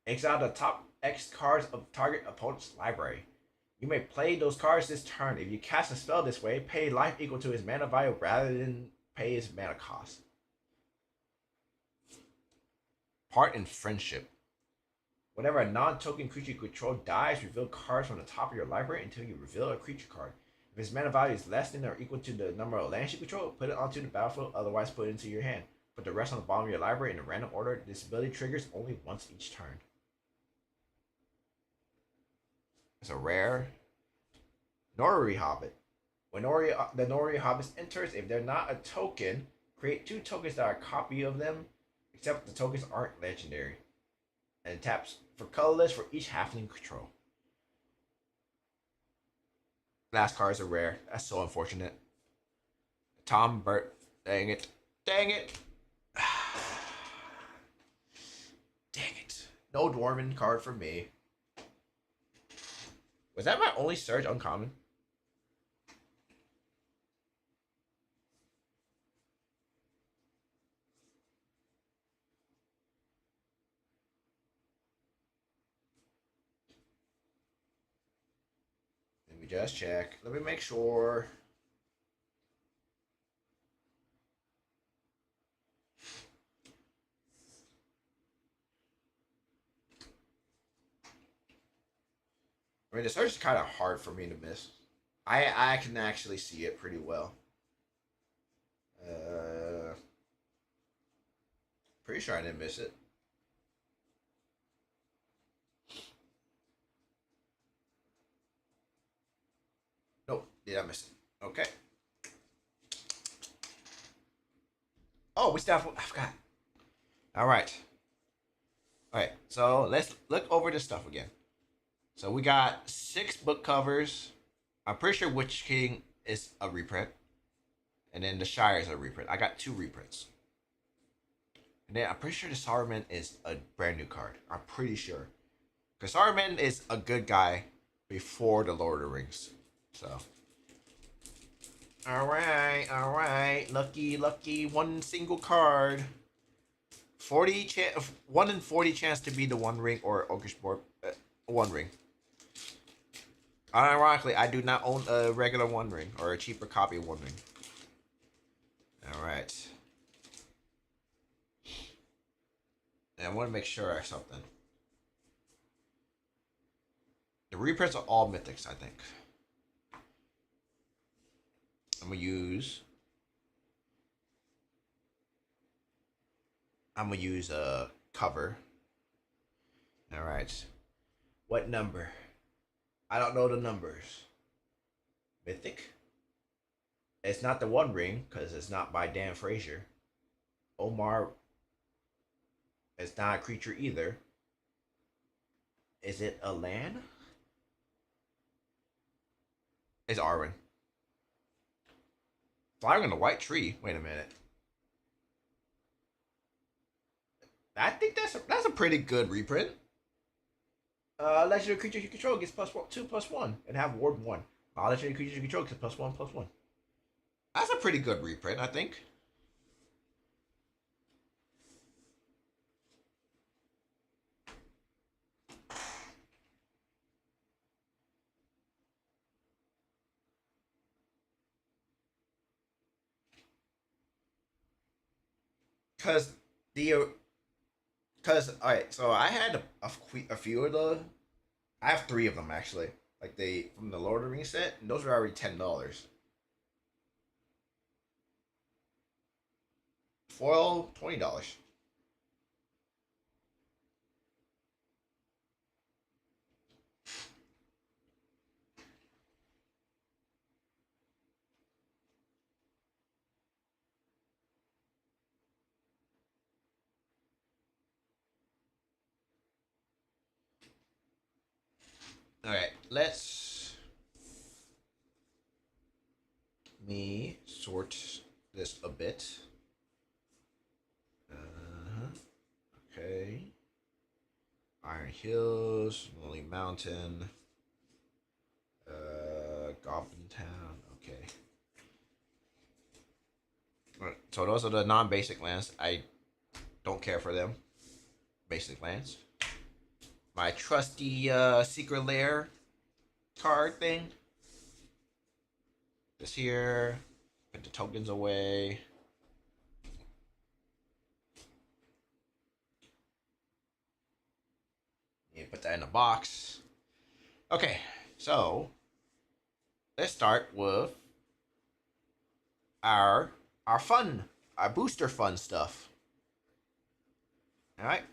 S1: Exile the top X cards of target opponent's library. You may play those cards this turn. If you cast a spell this way, pay life equal to its mana value rather than pay its mana cost. Part in Friendship. Whenever a non-token creature you control dies, reveal cards from the top of your library until you reveal a creature card. If its mana value is less than or equal to the number of lands you control, put it onto the battlefield, otherwise put it into your hand. Put the rest on the bottom of your library in a random order. This ability triggers only once each turn. It's a rare. Nori Hobbit. When the Nori Hobbit enters, if they're not a token, create 2 tokens that are a copy of them, except the tokens aren't legendary. And it taps for colorless for each halfling control. Last cards are rare. That's so unfortunate. Tom Burt. Dang it. Dang it. Dang it. No Dwarven card for me. Was that my only Surge uncommon? Let me just check. Let me make sure. I mean, the Surge is kind of hard for me to miss. I can actually see it pretty well. Pretty sure I didn't miss it. Nope, did I miss it? Okay. Oh, we still have. I forgot. All right. All right. So let's look over this stuff again. So we got 6 book covers. I'm pretty sure Witch King is a reprint, and then the Shire is a reprint. I got 2 reprints. And then I'm pretty sure the Saruman is a brand new card. I'm pretty sure. Because Saruman is a good guy before the Lord of the Rings. So. Alright. Lucky. 1 single card. 1 in 40 chance to be the One Ring or Ogre's Board. One Ring. Unironically, I do not own a regular One Ring or a cheaper copy of One Ring. Alright. And I want to make sure of something. The reprints are all mythics, I think. I'm gonna use a cover. Alright. What number? I don't know the numbers. Mythic? It's not the One Ring, because it's not by Dan Frazier. Omar. It's not a creature either. Is it a land? It's Arwen. Flying on a white tree. Wait a minute. I think that's a pretty good reprint. Legendary creature you control gets +2/+1 and have ward 1. All legendary creatures you control gets +1/+1. That's a pretty good reprint, I think. Cause the cause all right, so I had a few of the. I have three of them actually. Like they from the Lord of the Rings set, and those are already $10. Foil $20. All right, let's me sort this a bit. Okay. Iron Hills, Lonely Mountain, Goblin Town. Okay. Alright, so those are the non-basic lands. I don't care for them. Basic lands. My trusty secret lair card thing. This here. Put the tokens away. You put that in a box. Okay, so let's start with our our booster fun stuff. All right.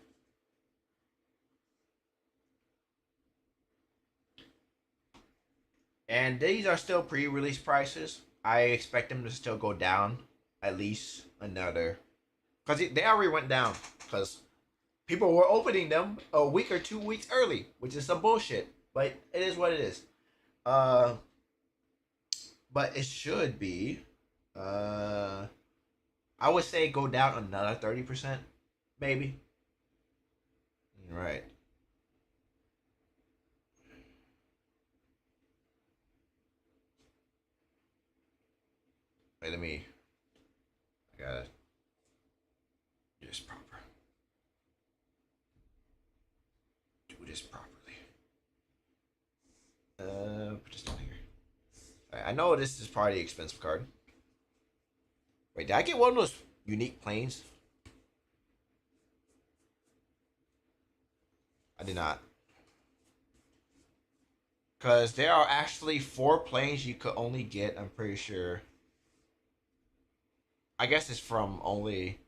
S1: And these are still pre-release prices. I expect them to still go down at least another, because they already went down because people were opening them a week or 2 weeks early, which is some bullshit. But it is what it is. Uh, but it should be. Uh, I would say go down another 30%, maybe. Right. Wait, let me. I gotta do this proper. Do this properly. Put this down here. Right, I know this is probably the expensive card. Wait, did I get one of those unique planes? I did not. Because there are actually four planes you could only get, I'm pretty sure. I guess it's from only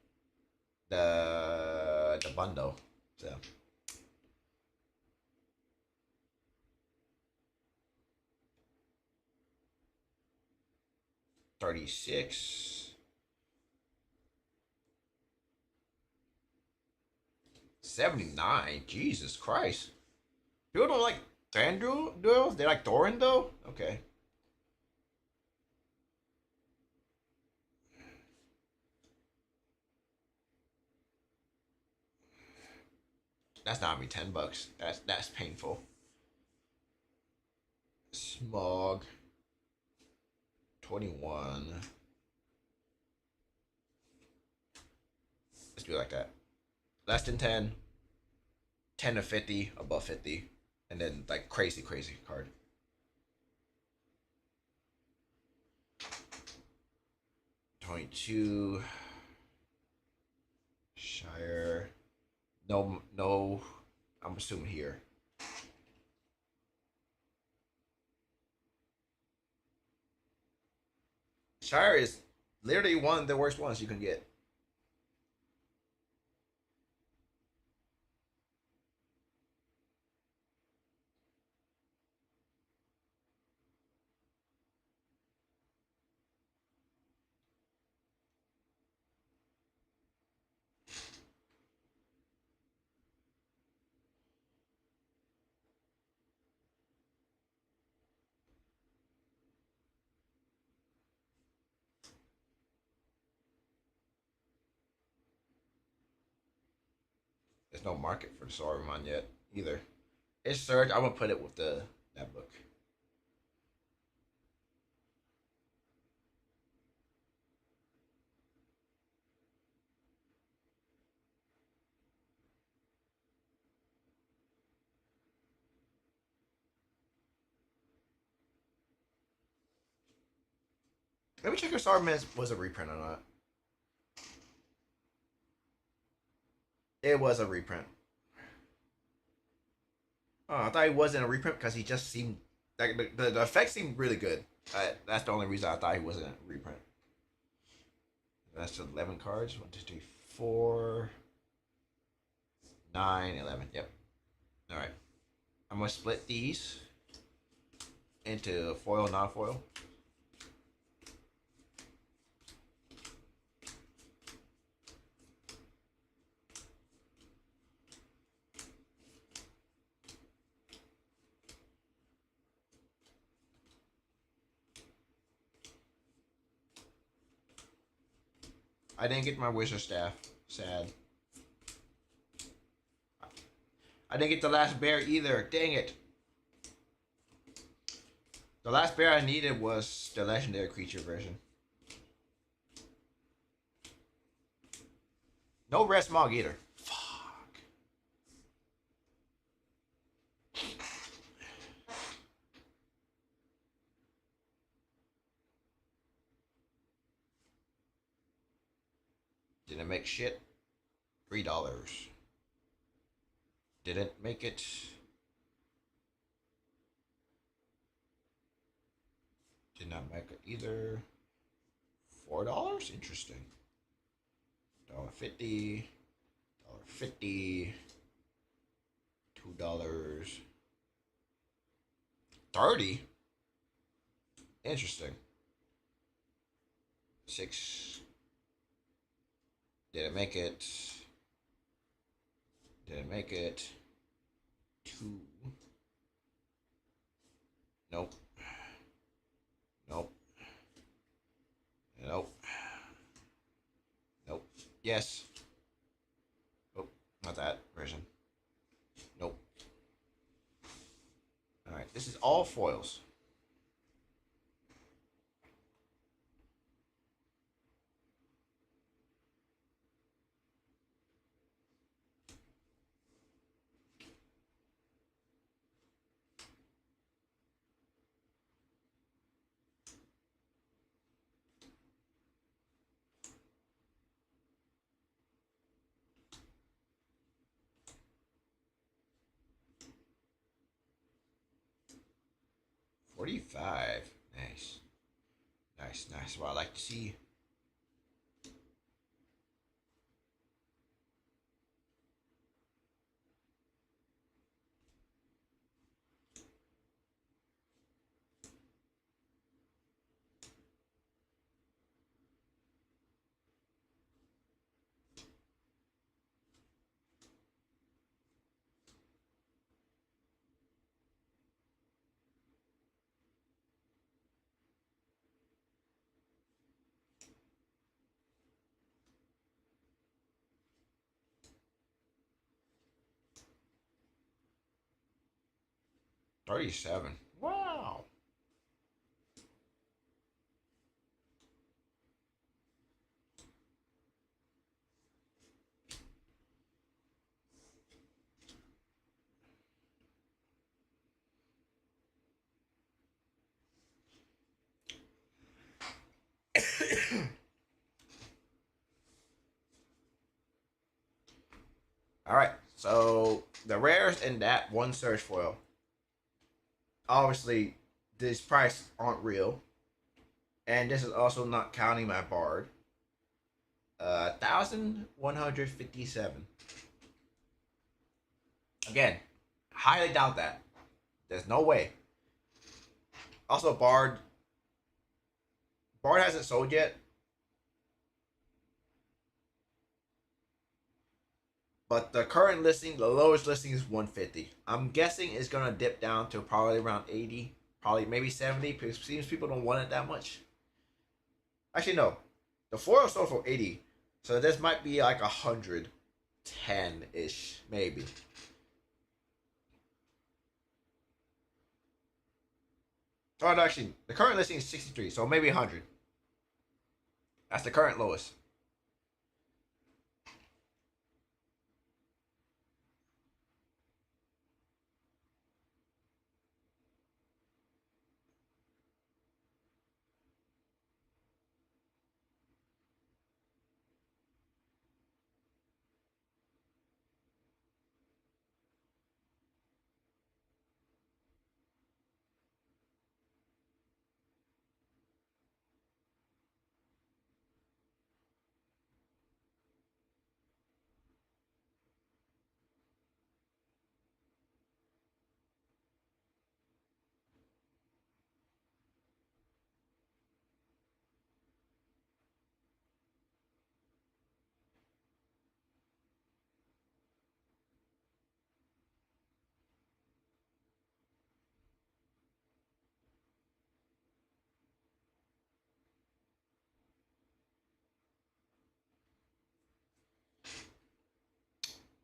S1: the bundle. So 36. 79. Jesus Christ. People don't like Thranduil duels? They like Thorin though? Okay. That's not me $10. That's painful. Smog. 21. Let's do it like that. Less than 10. 10 to 50, above 50. And then like crazy, crazy card. 22. Shire. No, no. I'm assuming here. Shire is literally one of the worst ones you can get. There's no market for the Saruman yet either. It's Surge. I'm gonna put it with the that book. Let me check if Starman was a reprint or not. It was a reprint. Oh, I thought he wasn't a reprint because he just seemed like the effects seemed really good. That's the only reason I thought he wasn't a reprint. That's 11 cards. 1, 2, 3, 4, 9, 11. Yep. All right. I'm gonna split these into foil, non-foil. I didn't get my wizard staff. Sad. I didn't get the last bear either. Dang it. The last bear I needed was the legendary creature version. No red smog either. Fuck. Didn't make shit. $3. Didn't make it. Did not make it either. $4? Interesting. $1.50. $1.50. $2. 30. Interesting. 6. Didn't make it. Didn't make it. 2. Nope. Nope. Nope. Nope. Yes. Oh, not that version. Nope. Alright, this is all foils. $45. Nice. Nice, nice. What I like to see. $37. Wow. Alright, so the rares in that one search foil. Obviously, this price aren't real. And this is also not counting my bard. 1,157. Again, highly doubt that. There's no way. Also, Bard hasn't sold yet, but the current listing, the lowest listing is 150. I'm guessing it's gonna dip down to probably around 80, probably maybe 70. Because it seems people don't want it that much. Actually, no. The foil sold for 80, so this might be like 110 ish, maybe. Oh, no, actually, the current listing is 63, so maybe 100. That's the current lowest.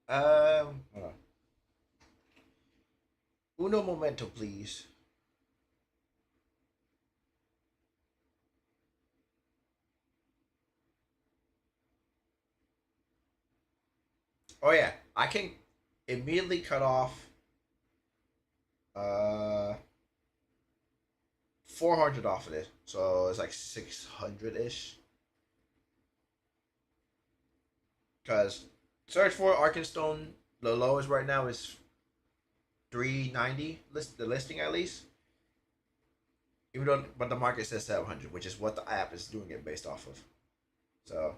S1: Hold on. Uno momento, please. Oh yeah, I can immediately cut off uh 400 off of it, so it's like 600 ish. Because search for Arkenstone, the lowest right now is 390 list the listing at least. Even though, but the market says 700, which is what the app is doing it based off of. So,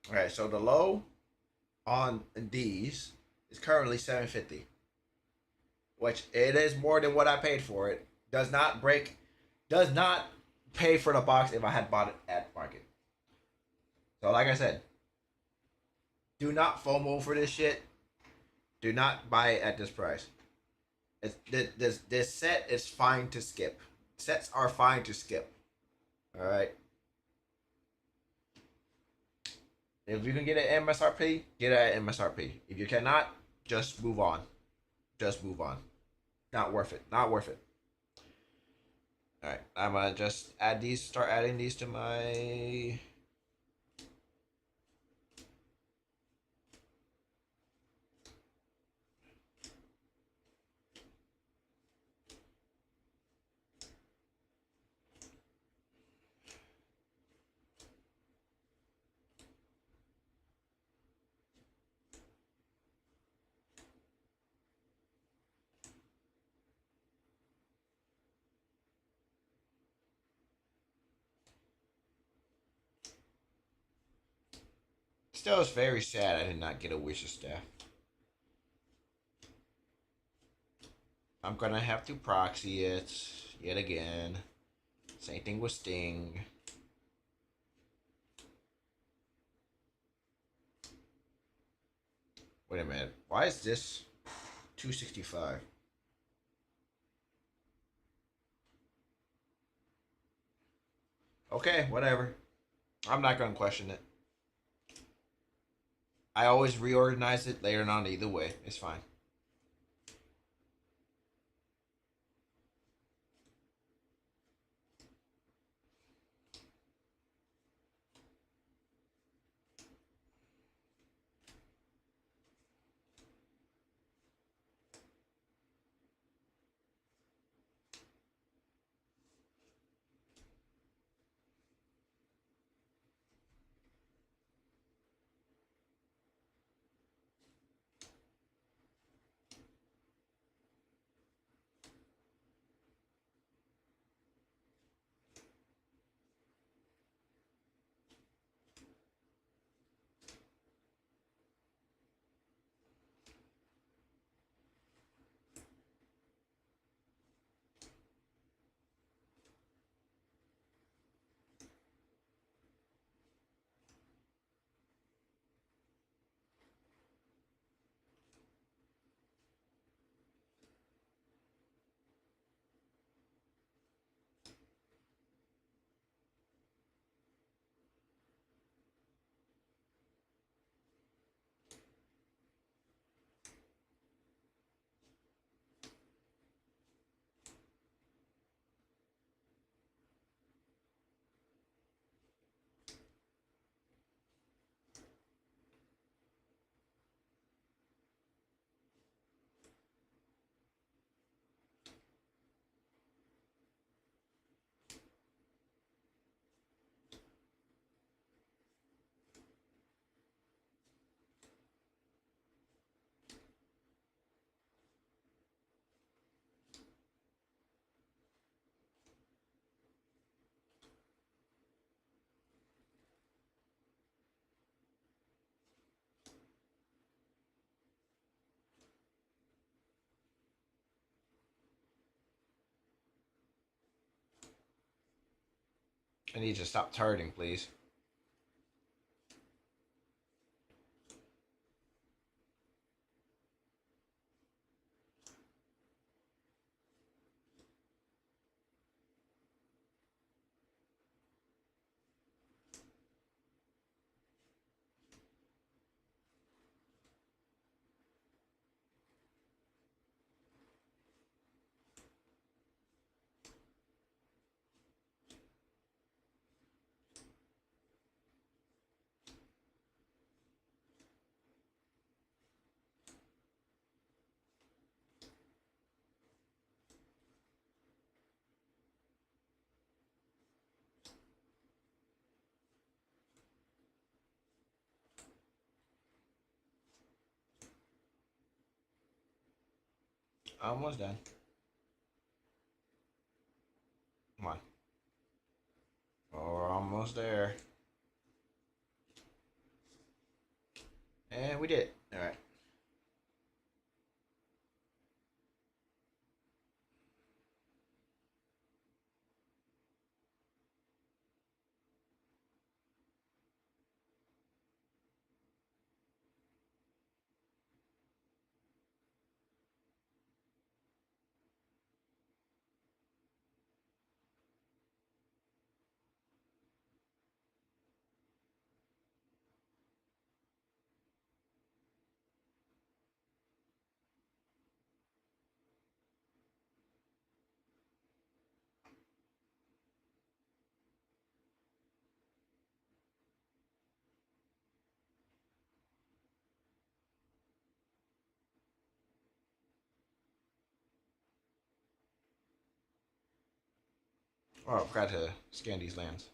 S1: all right. So the low on these is currently 750, which it is more than what I paid for it. Does not break, does not pay for the box if I had bought it at market. So like I said, do not FOMO for this shit. Do not buy it at this price. This set is fine to skip. Sets are fine to skip. All right. If you can get it at MSRP, get it at MSRP. If you cannot, just move on. Just move on. Not worth it. Not worth it. All right. I'm gonna just add these. Start adding these to my. Still, it's very sad I did not get a wish of staff. I'm gonna have to proxy it yet again. Same thing with Sting. Wait a minute. Why is this 265? Okay, whatever. I'm not gonna question it. I always reorganize it later on either way. It's fine. I need you to stop turning, please. Almost done. Come on. Oh, we're almost there. And we did. All right. Oh, I forgot to scan these lands.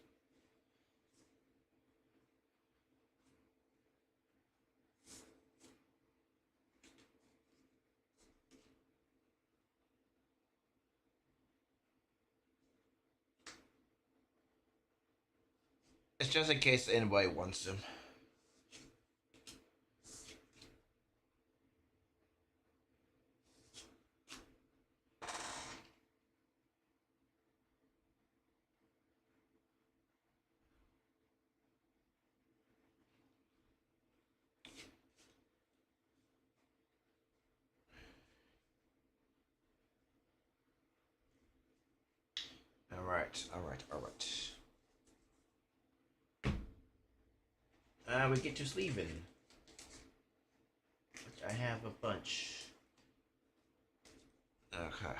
S1: It's just in case anybody wants them. All right. All right. All right. We get to sleeving. Which I have a bunch. Okay.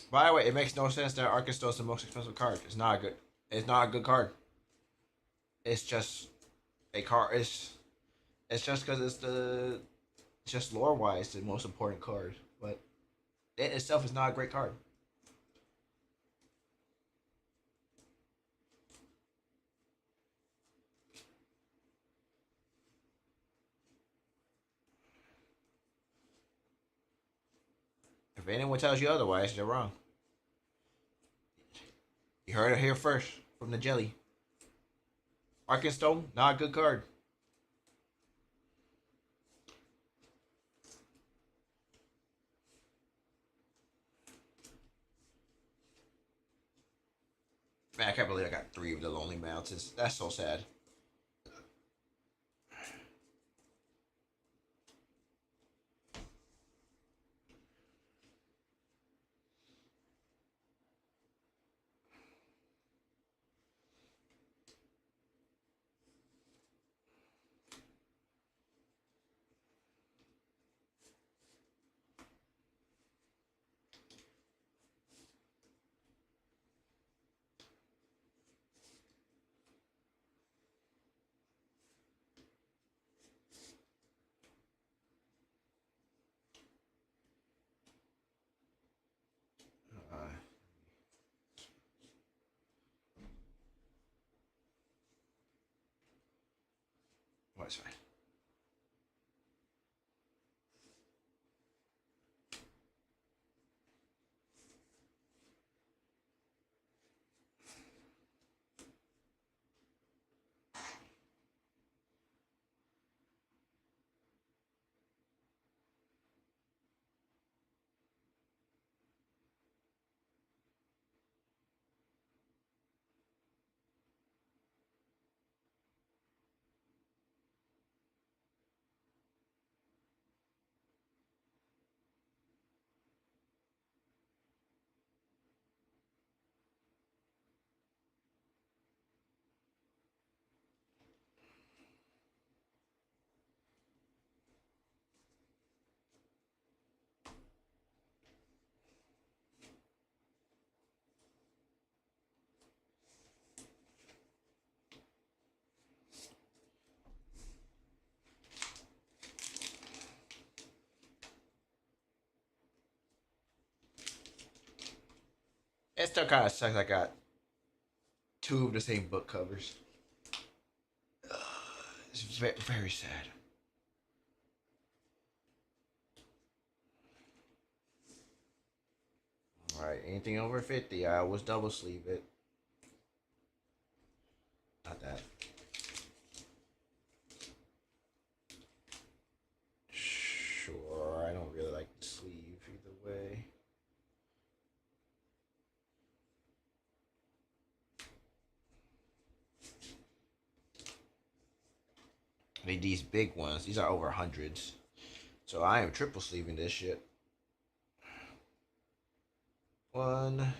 S1: By the way, it makes no sense that Arkansas is the most expensive card. It's not a good. It's not a good card. It's just a card. It's just because it's the just lore wise the most important card, but it itself is not a great card. If anyone tells you otherwise, they're wrong. You heard it here first from the jelly. Arkenstone, not a good card. Man, I can't believe I got 3 of the Lonely Mountains. That's so sad. That's fine. It still kind of sucks. I got two of the same book covers. It's very, very sad. All right, anything over 50, I always double sleeve it. Not that. Sure, I don't really like the sleeve either way. I mean, these big ones, these are over hundreds. So I am triple sleeving this shit. One,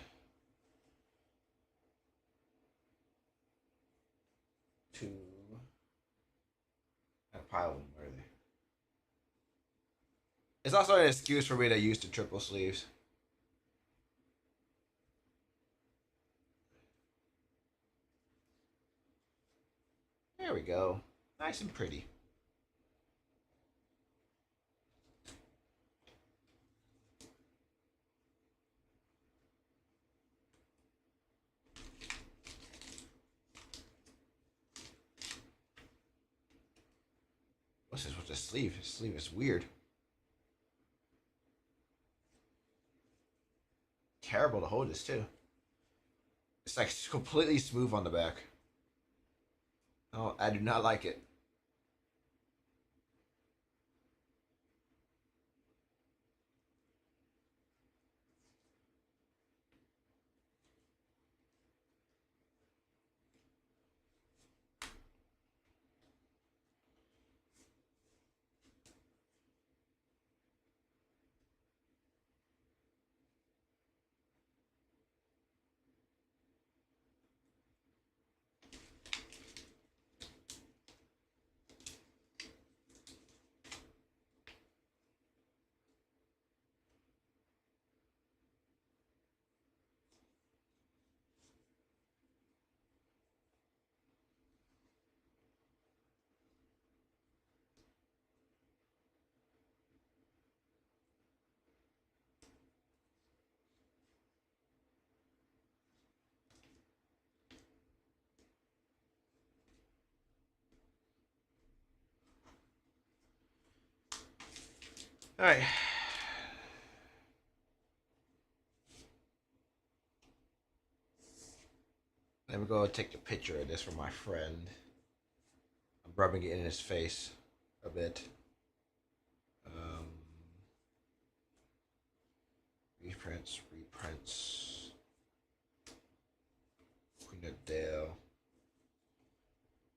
S1: two, and a pile of them are there. It's also an excuse for me to use the triple sleeves. There we go. Nice and pretty. What's this with the sleeve? The sleeve is weird. Terrible to hold this too. It's like completely smooth on the back. Oh, I do not like it. All right. Let me go take a picture of this for my friend. I'm rubbing it in his face a bit. Um, reprints. Queen of Dale.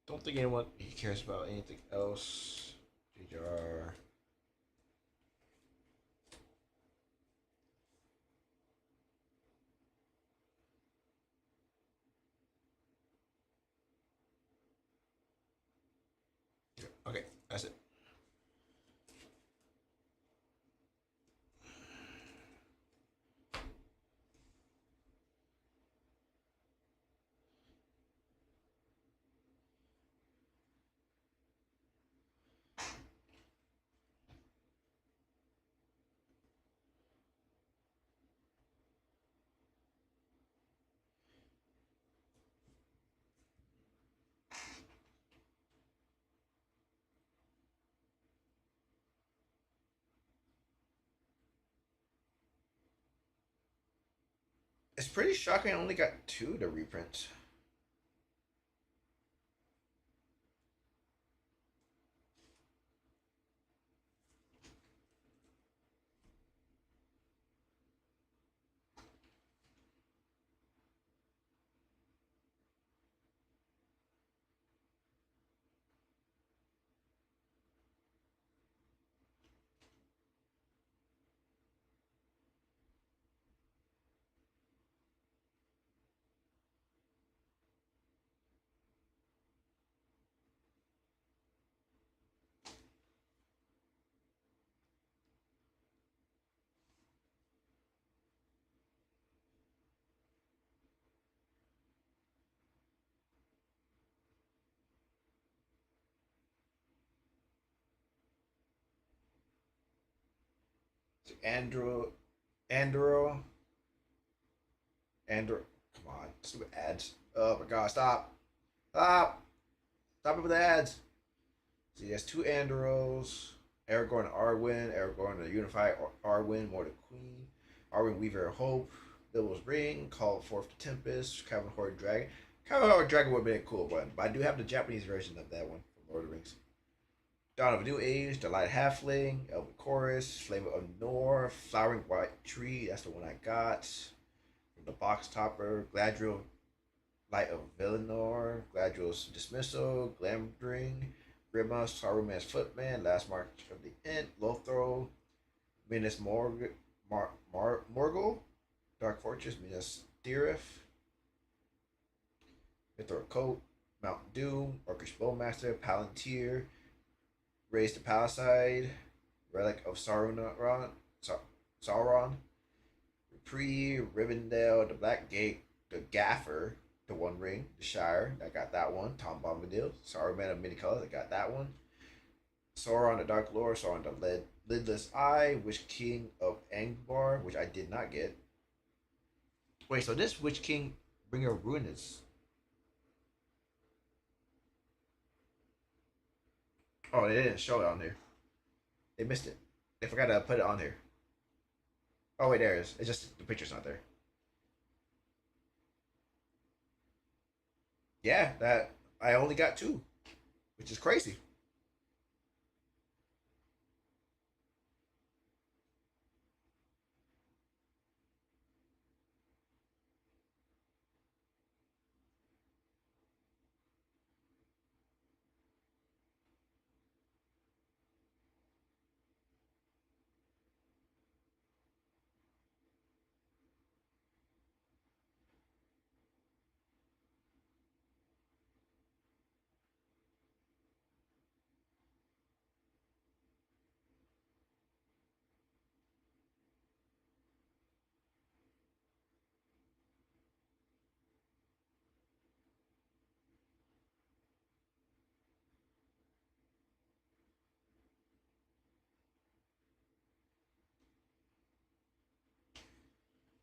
S1: Don't think anyone he cares about anything else. JJR. Okay, that's it. pretty shocking. I only got two to reprint. Andrew, Andrew, Andrew. Come on, stupid ads. Oh my god, stop. Stop. Stop it with the ads. See, there's two Andros. Aragorn and Arwen. Aragorn the Unified Arwen, more the Queen. Arwen Weaver of Hope. Devil's Ring. Call Forth the Tempest. Cavern Horde Dragon. Cavern Horde Dragon would have been a cool one, but I do have the Japanese version of that one from Lord of the Rings. Dawn of a New Age, The Light Halfling, Elven Chorus, Flame of Nor, Flowering White Tree, that's the one I got. From the Box Topper, Gladriel, Light of Valinor, Gladriel's Dismissal, Glamdring, Grima, Saruman's Footman, Last March of the End, Lothro, Minas Morgul, Dark Fortress, Minas Tirith, Mithril Coat, Mount Doom, Orcish Bowmaster, Palantir, Raise the Palisade, Relic of Sauron, Reprieve, Rivendell, the Black Gate, the Gaffer, the One Ring, the Shire, I got that one. Tom Bombadil, Saruman of Many Colors, I got that one. Sauron, the Dark Lord, Sauron, the Lidless Eye, Witch King of Angbar, which I did not get. Wait, so this Witch King Bringer of Ruin is. Oh, they didn't show it on here. They missed it. They forgot to put it on here. Oh wait, there it is. It's just the picture's not there. Yeah, that I only got two, which is crazy.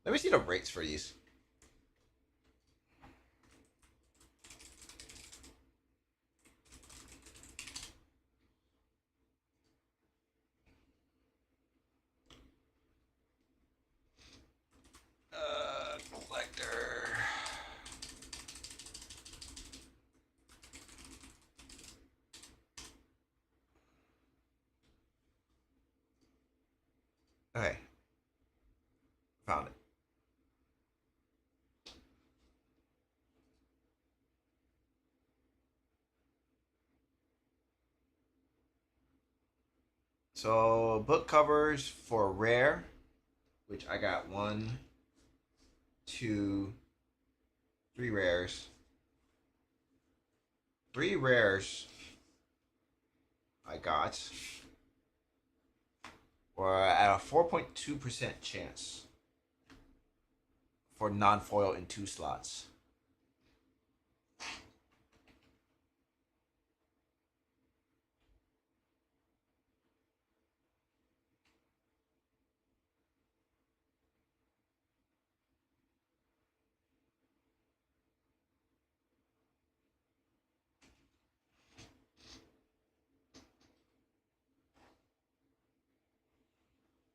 S1: Let me see the rates for these. Collector. Okay, found it. So book covers for rare, which I got one, two, three rares. Three rares I got were at a 4.2% chance for non-foil in two slots.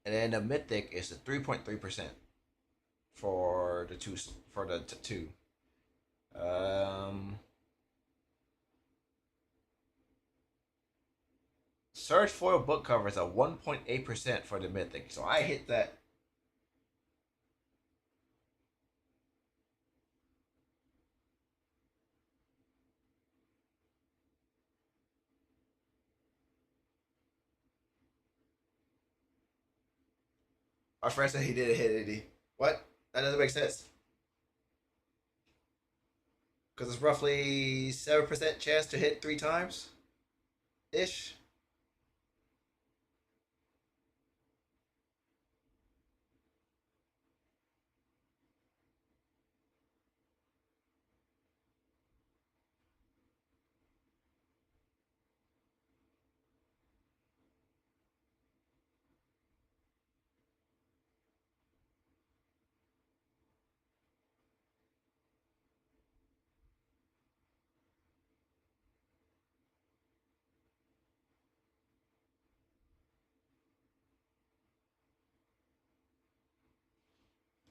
S1: And then the mythic is the 3.3% for the two. Um, Surge foil book cover is a 1.8% for the mythic, so I hit that. Our friend said he didn't hit it. What? That doesn't make sense. Because it's roughly 7% chance to hit 3 times ish.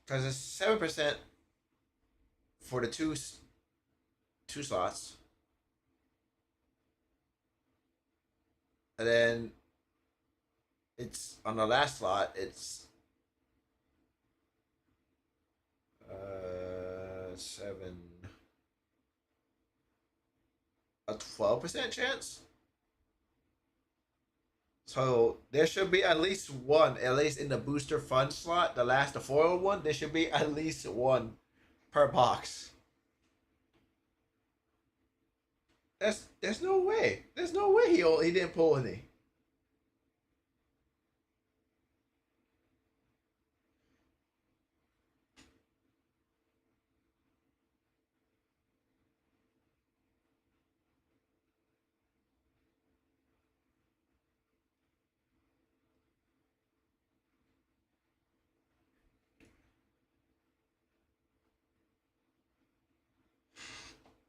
S1: Because it's 7% for the two slots, and then it's on the last slot. It's 7 a 12% chance. So there should be at least one, at least in the booster fun slot, the foil one. There should be at least one per box. There's no way. There's no way he didn't pull any.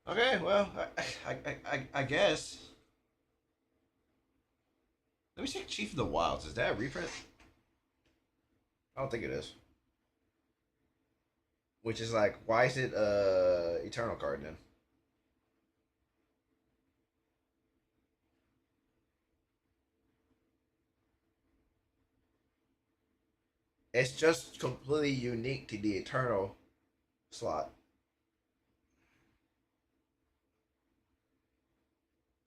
S1: Okay, well, I guess. Let me check Chief of the Wilds. Is that a reprint? I don't think it is. Which is like, why is it Eternal card then? It's just completely unique to the Eternal slot.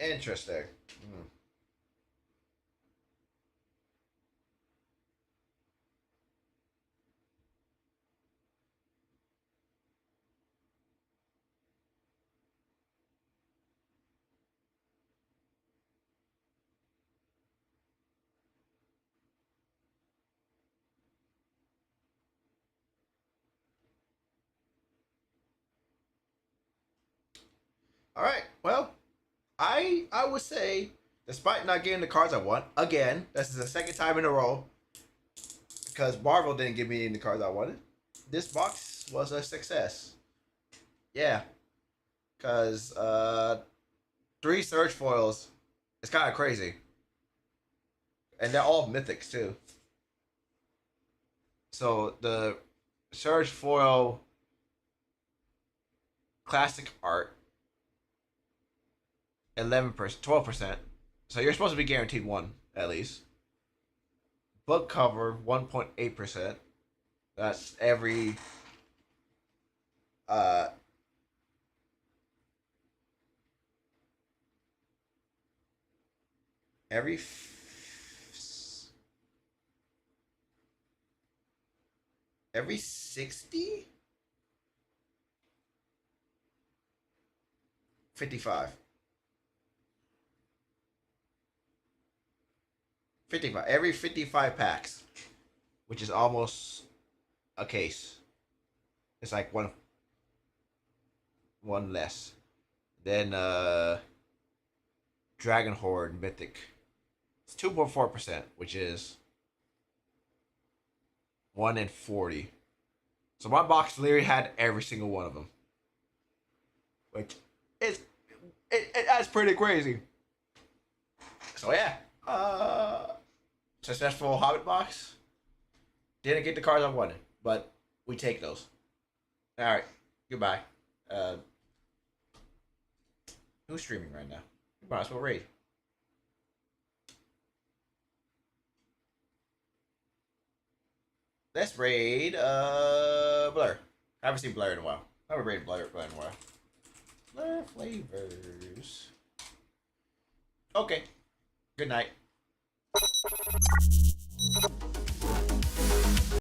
S1: Interesting. Hmm. All right. Well, I would say, despite not getting the cards I want, again, this is the second time in a row because Marvel didn't give me any cards I wanted. This box was a success. Yeah, because 3 Surge foils. It's kind of crazy, and they're all mythics too. So the Surge foil classic art 11%, 12%. So you're supposed to be guaranteed one at least. Book cover 1.8%. That's uh every every 60, 55, 55. Every 55 packs, which is almost a case. It's like one less. Then Dragon Horde Mythic. It's 2.4%, which is 1 in 40. So my box literally had every single one of them, which is that's pretty crazy. So yeah, successful Hobbit box. Didn't get the cards I wanted, but we take those. All right. Goodbye. Uh, who's streaming right now? Might as well raid. Let's raid Blur. I haven't seen Blur in a while. I haven't raided Blur in a while. Blur flavors. Okay. Good night.